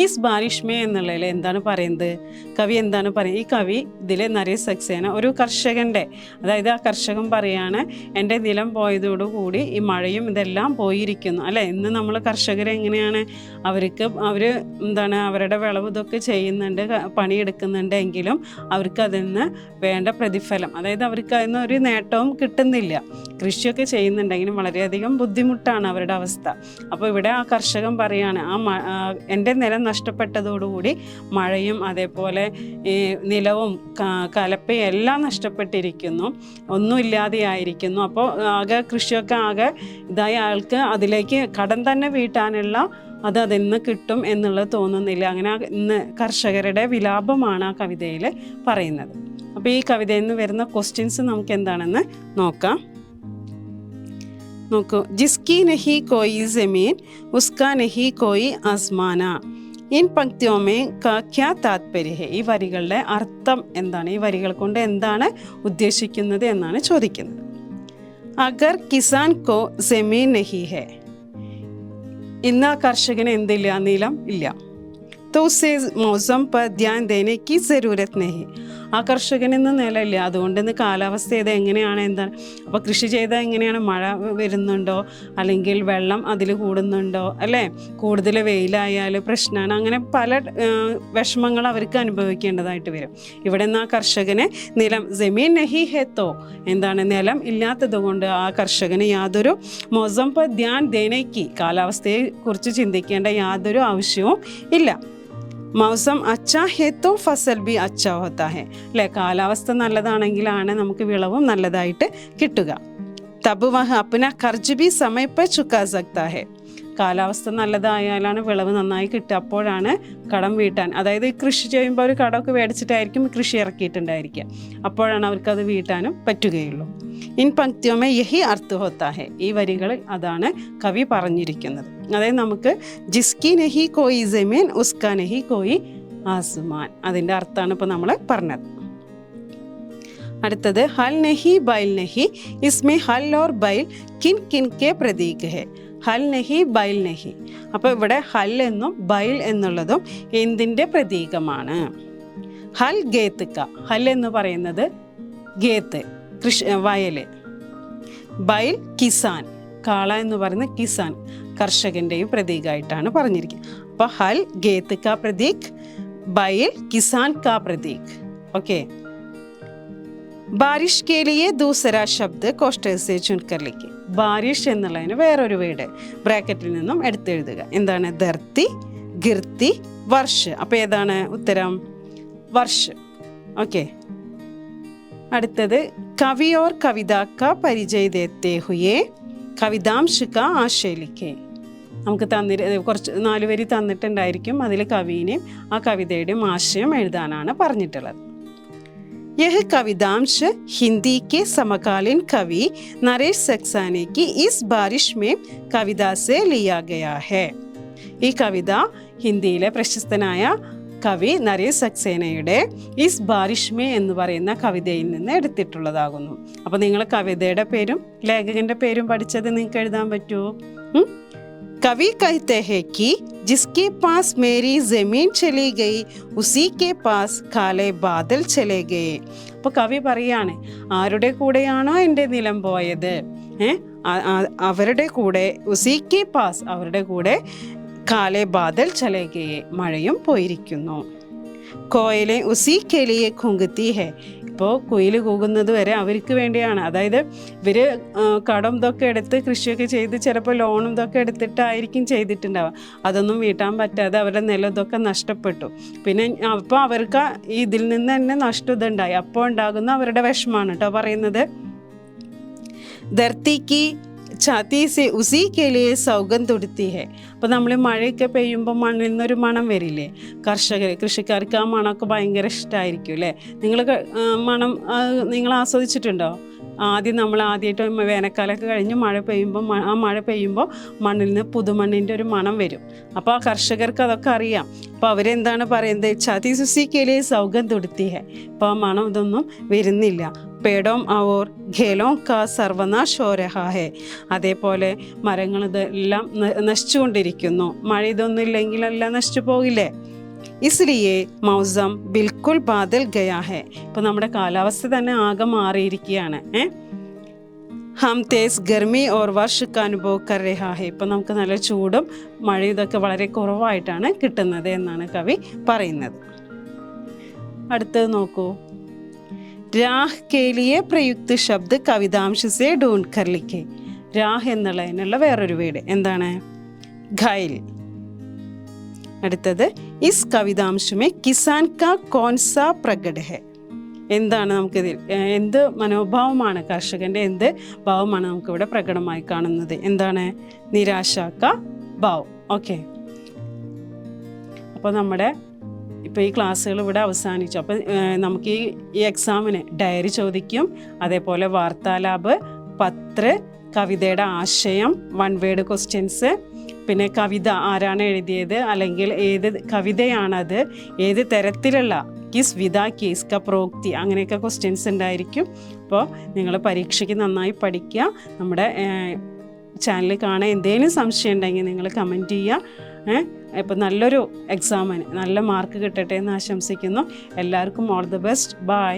ഇസ് ബാരിഷ് മേ എന്നുള്ളതിൽ എന്താണ് പറയുന്നത്? കവി എന്താണ് പറയുന്നത്? ഈ കവി ഇതിൽ നരേഷ് സക്സേന ഒരു കർഷകൻ്റെ, അതായത് ആ കർഷകൻ പറയാണ്, എൻ്റെ നിലം പോയതോടുകൂടി ഈ മഴയും ഇതെല്ലാം പോയിരിക്കുന്നു അല്ലേ. ഇന്ന് നമ്മൾ കർഷകരെങ്ങനെയാണ്, അവർ എന്താണ് അവരുടെ വിളവ് ഇതൊക്കെ ചെയ്യുന്നുണ്ട്, പണിയെടുക്കുന്നുണ്ട്, എങ്കിലും അവർക്ക് അതിൽ നിന്ന് വേണ്ട പ്രതിഫലം, അതായത് അവർക്ക് അതിൽ നിന്ന് ഒരു നേട്ടവും കിട്ടുന്നില്ല. കൃഷിയൊക്കെ ചെയ്യുന്നുണ്ടെങ്കിലും വളരെയധികം ബുദ്ധിമുട്ടാണ് അവരുടെ അവസ്ഥ. അപ്പോൾ ഇവിടെ ആ കർഷകൻ പറയാണ്, എൻ്റെ നിലം നഷ്ടപ്പെട്ടതോടുകൂടി മഴയും അതേപോലെ നിലവും കലപ്പയും എല്ലാം നഷ്ടപ്പെട്ടിരിക്കുന്നു, ഒന്നുമില്ലാതെയായിരിക്കുന്നു. അപ്പോൾ ആകെ കൃഷിയൊക്കെ ആകെ ഇതായി ആൾക്ക് അതിലേക്ക് കടം തന്നെ വീട്ടാനുള്ള അതിൽ നിന്ന് കിട്ടും എന്നുള്ളത് തോന്നുന്നില്ല. അങ്ങനെ ഇന്ന് കർഷകരുടെ വിലാപമാണ് ആ കവിതയിൽ പറയുന്നത്. അപ്പോൾ ഈ കവിതയിൽ നിന്ന് വരുന്ന ക്വസ്റ്റ്യൻസ് നമുക്ക് എന്താണെന്ന് നോക്കാം. നോക്കൂ. ജിസ്കി നഹി കോയി ജമീൻ ഉസ്കാ നഹി കോയി ആസ്മാന. ഇൻ പങ്ക്തിയോ മേ ക്യാ താത്പര്യ ഹെ. ഈ വരികളുടെ അർത്ഥം എന്താണ്? ഈ വരികൾ കൊണ്ട് എന്താണ് ഉദ്ദേശിക്കുന്നത് എന്നാണ് ചോദിക്കുന്നത്. അഗർ കിസാൻ കോ ജമീൻ നഹി ഹെ, ഇന്ന് ആ കർഷകന് എന്തില്ല? നിലം ഇല്ല. तो उसे मौसम पर ध्यान देने की ज़रूरत नहीं. ആ കർഷകനിന്ന് നിലയില്ല, അതുകൊണ്ട് ഇന്ന് കാലാവസ്ഥ ഇത് എങ്ങനെയാണ്, എന്താണ്? അപ്പോൾ കൃഷി ചെയ്താൽ എങ്ങനെയാണ്? മഴ വരുന്നുണ്ടോ, അല്ലെങ്കിൽ വെള്ളം അതിൽ കൂടുന്നുണ്ടോ, അല്ലേ? കൂടുതൽ വെയിലായാൽ പ്രശ്നമാണ്. അങ്ങനെ പല വിഷമങ്ങൾ അവർക്ക് അനുഭവിക്കേണ്ടതായിട്ട് വരും. ഇവിടെ നിന്ന് ആ കർഷകന് നിലം ജമീൻ നഹി ഹെത്തോ, എന്താണ്? നിലം ഇല്ലാത്തത് കൊണ്ട് ആ കർഷകന് യാതൊരു മൗസം പർ ധ്യാൻ ദേനേക്ക്, കാലാവസ്ഥയെക്കുറിച്ച് ചിന്തിക്കേണ്ട യാതൊരു ആവശ്യവും ഇല്ല. മൗസം അച്ഛാ ഹേ തോ ഫസൽ ബി അച്ഛാ ഹോത്താ ഹേ അല്ലേ. കാലാവസ്ഥ നല്ലതാണെങ്കിലാണ് നമുക്ക് വിളവും നല്ലതായിട്ട് കിട്ടുക. തബ് വഹ അപ്ന ഖർജ് ബി സമയ പർ ചുക്കാ സക്താ ഹേ. കാലാവസ്ഥ നല്ലതായാലാണ് വിളവ് നന്നായി കിട്ടുക. അപ്പോഴാണ് കടം വീട്ടാൻ, അതായത് കൃഷി ചെയ്യുമ്പോൾ ഒരു കടമൊക്കെ മേടിച്ചിട്ടായിരിക്കും കൃഷി ഇറക്കിയിട്ടുണ്ടായിരിക്കുക. അപ്പോഴാണ് അവർക്കത് വീട്ടാനും പറ്റുകയുള്ളൂ. ഇൻ പങ്ക്തിയോമേ യഹി അർത്ഥ ഹോത്താ ഹേ. ഈ വരികളിൽ അതാണ് കവി പറഞ്ഞിരിക്കുന്നത്. അതായത് നമുക്ക് ജിസ്കി നഹി കോയി ജമീൻ ഉസ്കാ നഹി കോയി ആസ്മാൻ, അതിൻ്റെ അർത്ഥമാണ് ഇപ്പോൾ നമ്മൾ പറഞ്ഞത്. അടുത്തത് ഹൽ നഹി ബൈൽ നഹി, ഇസ്മേ ഹൽ ഓർ ബൈൽ കിൻ കിൻ കെ പ്രതീക് ഹെ. ഹൽ നഹി ബൈൽ നഹി. അപ്പോൾ ഇവിടെ ഹൽ എന്നും ബൈൽ എന്നുള്ളതും എന്തിൻ്റെ പ്രതീകമാണ്? ഹൽ ഗേത്ത് ക. ഹൽ എന്ന് പറയുന്നത് ഗേത്ത്, വയൽ. ബൈൽ കിസാൻ, കാള എന്ന് പറയുന്ന കിസാൻ, കർഷകൻ്റെയും പ്രതീകമായിട്ടാണ് പറഞ്ഞിരിക്കുന്നത്. അപ്പോൾ ഹൽ ഗേത്ത് കാ പ്രതീക്, ബൈൽ കിസാൻ കാ പ്രതീക്. ഓക്കെ. ബാരിഷ് കെ ലിയേ ദൂസരാ ശബ്ദ് കോഷ്ടർ സേ ചുൻകർ ലിഖിए. ബാരിഷ് എന്നുള്ളതിന് വേറൊരു വേർഡ് ബ്രാക്കറ്റിൽ നിന്നും എടുത്തെഴുതുക. എന്താണ്? ധർത്തി, ഗിർത്തി, വർഷ്. അപ്പോൾ ഏതാണ് ഉത്തരം? വർഷ്. ഓക്കെ. അടുത്തത് കവി ഓർ കവിത കാ പരിചയ ദേത്തെ ഹുയേ കവിതാംശ കാ ആശയ ലിഖേ. നമുക്ക് കുറച്ച് 4 വരി തന്നിട്ടുണ്ടായിരിക്കും. അതിൽ കവിനെയും ആ കവിതയുടെയും ആശയം എഴുതാനാണ് പറഞ്ഞിട്ടുള്ളത്. यह कवितांश हिंदी के समकालीन कवि नरेश सक्सेना की इस बारिश में कविता से लिया गया है. ഈ കവിത ഹിന്ദിയിലെ പ്രശസ്തനായ കവി നരേഷ് സക്സേനയുടെ ഇസ് ബാരിഷ്മേ എന്ന് പറയുന്ന കവിതയിൽ നിന്ന് എടുത്തിട്ടുള്ളതാകുന്നു. അപ്പോൾ നിങ്ങൾ കവിതയുടെ പേരും ലേഖകൻ്റെ പേരും പഠിച്ചത് നിങ്ങൾക്ക് എഴുതാൻ പറ്റുമോ? कवि कहते हैं कि जिसके पास मेरी ज़मीन चली गई उसी के पास काले बादल चले गए. അപ്പോൾ കവി പറയാണ്, ആരുടെ കൂടെയാണോ എൻ്റെ നിലം പോയത്, അവരുടെ കൂടെ ഉസിക്കെ പാസ്, അവരുടെ കൂടെ കാലെ ബാദൽ ചലേ ഗയേ, മഴയും പോയിരിക്കുന്നു. കോയിലെ ഉസി കെലിയെ കുങ്കുത്തി ഹെ. ഇപ്പോൾ കുയിൽ കൂകുന്നത് വരെ അവർക്ക് വേണ്ടിയാണ്. അതായത് ഇവർ കടം ഇതൊക്കെ എടുത്ത് കൃഷിയൊക്കെ ചെയ്ത് ചിലപ്പോൾ ലോണും ഇതൊക്കെ എടുത്തിട്ടായിരിക്കും ചെയ്തിട്ടുണ്ടാവുക. അതൊന്നും വീട്ടാൻ പറ്റാതെ അവരുടെ നിലം ഇതൊക്കെ നഷ്ടപ്പെട്ടു. പിന്നെ അപ്പോൾ അവർക്ക് ഇതിൽ നിന്ന് തന്നെ നഷ്ടം ഇതുണ്ടായി. അപ്പോൾ ഉണ്ടാകുന്ന അവരുടെ വിഷമാണ് കേട്ടോ പറയുന്നത്. ധർത്തിക്ക് ഛാത്തി സെ ഉസി കെലിയെ സൗഗന്ധ് ഉടുത്തി ഹെ. അപ്പോൾ നമ്മൾ മഴയൊക്കെ പെയ്യുമ്പോൾ മണ്ണിൽ നിന്നൊരു മണം വരില്ലേ, കൃഷിക്കാർക്ക് ആ മണമൊക്കെ ഭയങ്കര ഇഷ്ടമായിരിക്കും അല്ലേ? മണം നിങ്ങൾ ആസ്വദിച്ചിട്ടുണ്ടോ? നമ്മൾ ആദ്യമായിട്ട് വേനൽക്കാലമൊക്കെ കഴിഞ്ഞ് മഴ പെയ്യുമ്പോൾ മണ്ണിൽ നിന്ന് പുതുമണ്ണിൻ്റെ ഒരു മണം വരും. അപ്പോൾ ആ കർഷകർക്ക് അതൊക്കെ അറിയാം. അപ്പോൾ അവരെന്താണ് പറയുന്നത്, ഛാത്തി സുസി കെലിയെ സൗഗന്ധ് ഉടുത്തി ഹെ. അപ്പോൾ ആ മണം ഇതൊന്നും വരുന്നില്ല. പേടോം അവർ ഖേലോം കാ സർവനാശ് ഹോ രഹാ ഹെ. അതേപോലെ മരങ്ങൾ ഇതെല്ലാം നശിച്ചുകൊണ്ടിരിക്കുന്നു. മഴ ഇതൊന്നും ഇല്ലെങ്കിൽ എല്ലാം നശിച്ചു പോകില്ലേ? ഇസ്ലിയെ മൗസം ബിൽക്കുൽ ബാദൽ ഗയാ ഹെ. ഇപ്പോൾ നമ്മുടെ കാലാവസ്ഥ തന്നെ ആകെ മാറിയിരിക്കുകയാണ്. ഹം തേസ് ഗർമി ഓർ വർഷ കാ അനുഭവ് കർ രഹാ ഹെ. ഇപ്പോൾ നമുക്ക് നല്ല ചൂടും മഴയും ഇതൊക്കെ വളരെ കുറവായിട്ടാണ് കിട്ടുന്നത് എന്നാണ് കവി പറയുന്നത്. അടുത്തത് നോക്കൂ. രാഹ് കേലിയെ പ്രയുക്ത ശബ്ദ കവിതാംശ സേ ഡൂണ്ട് കർ ലിഖേ. രാഹ് എന്നുള്ളതിനുള്ള വേറൊരു വീട് എന്താണ്? ഘൈൽ. അടുത്തത് ഇസ് കവിതാംശമേ കിസാൻ കാ കോൺസാ പ്രകട ഹെ. എന്താണ് നമുക്കിതിൽ എന്ത് മനോഭാവമാണ്, കർഷകൻ്റെ എന്ത് ഭാവമാണ് നമുക്കിവിടെ പ്രകടമായി കാണുന്നത്? എന്താണ്? നിരാശ കാ ഭാവ്. ഓക്കെ, അപ്പോൾ നമ്മുടെ ഇപ്പോൾ ഈ ക്ലാസ്സുകൾ ഇവിടെ അവസാനിച്ചു. അപ്പം നമുക്ക് ഈ എക്സാമിന് ഡയറി ചോദിക്കും, അതേപോലെ വാർത്താലാപ്, പത്ര, കവിതയുടെ ആശയം, വൺ വേർഡ് ക്വസ്റ്റ്യൻസ്, പിന്നെ കവിത ആരാണ് എഴുതിയത്, അല്ലെങ്കിൽ ഏത് കവിതയാണത്, ഏത് തരത്തിലുള്ള കിസ് വിധ കേസ് ക പ്രോക്തി, അങ്ങനെയൊക്കെ ക്വസ്റ്റ്യൻസ് ഉണ്ടായിരിക്കും. അപ്പോൾ നിങ്ങൾ പരീക്ഷയ്ക്ക് നന്നായി പഠിക്കുക. നമ്മുടെ ചാനൽ കാണാൻ എന്തെങ്കിലും സംശയം ഉണ്ടെങ്കിൽ നിങ്ങൾ കമൻറ്റ് ചെയ്യുക. ഇപ്പോൾ നല്ലൊരു എക്സാമിന് നല്ല മാർക്ക് കിട്ടട്ടെ എന്ന് ആശംസിക്കുന്നു. എല്ലാവർക്കും ഓൾ ദി ബെസ്റ്റ്. ബൈ.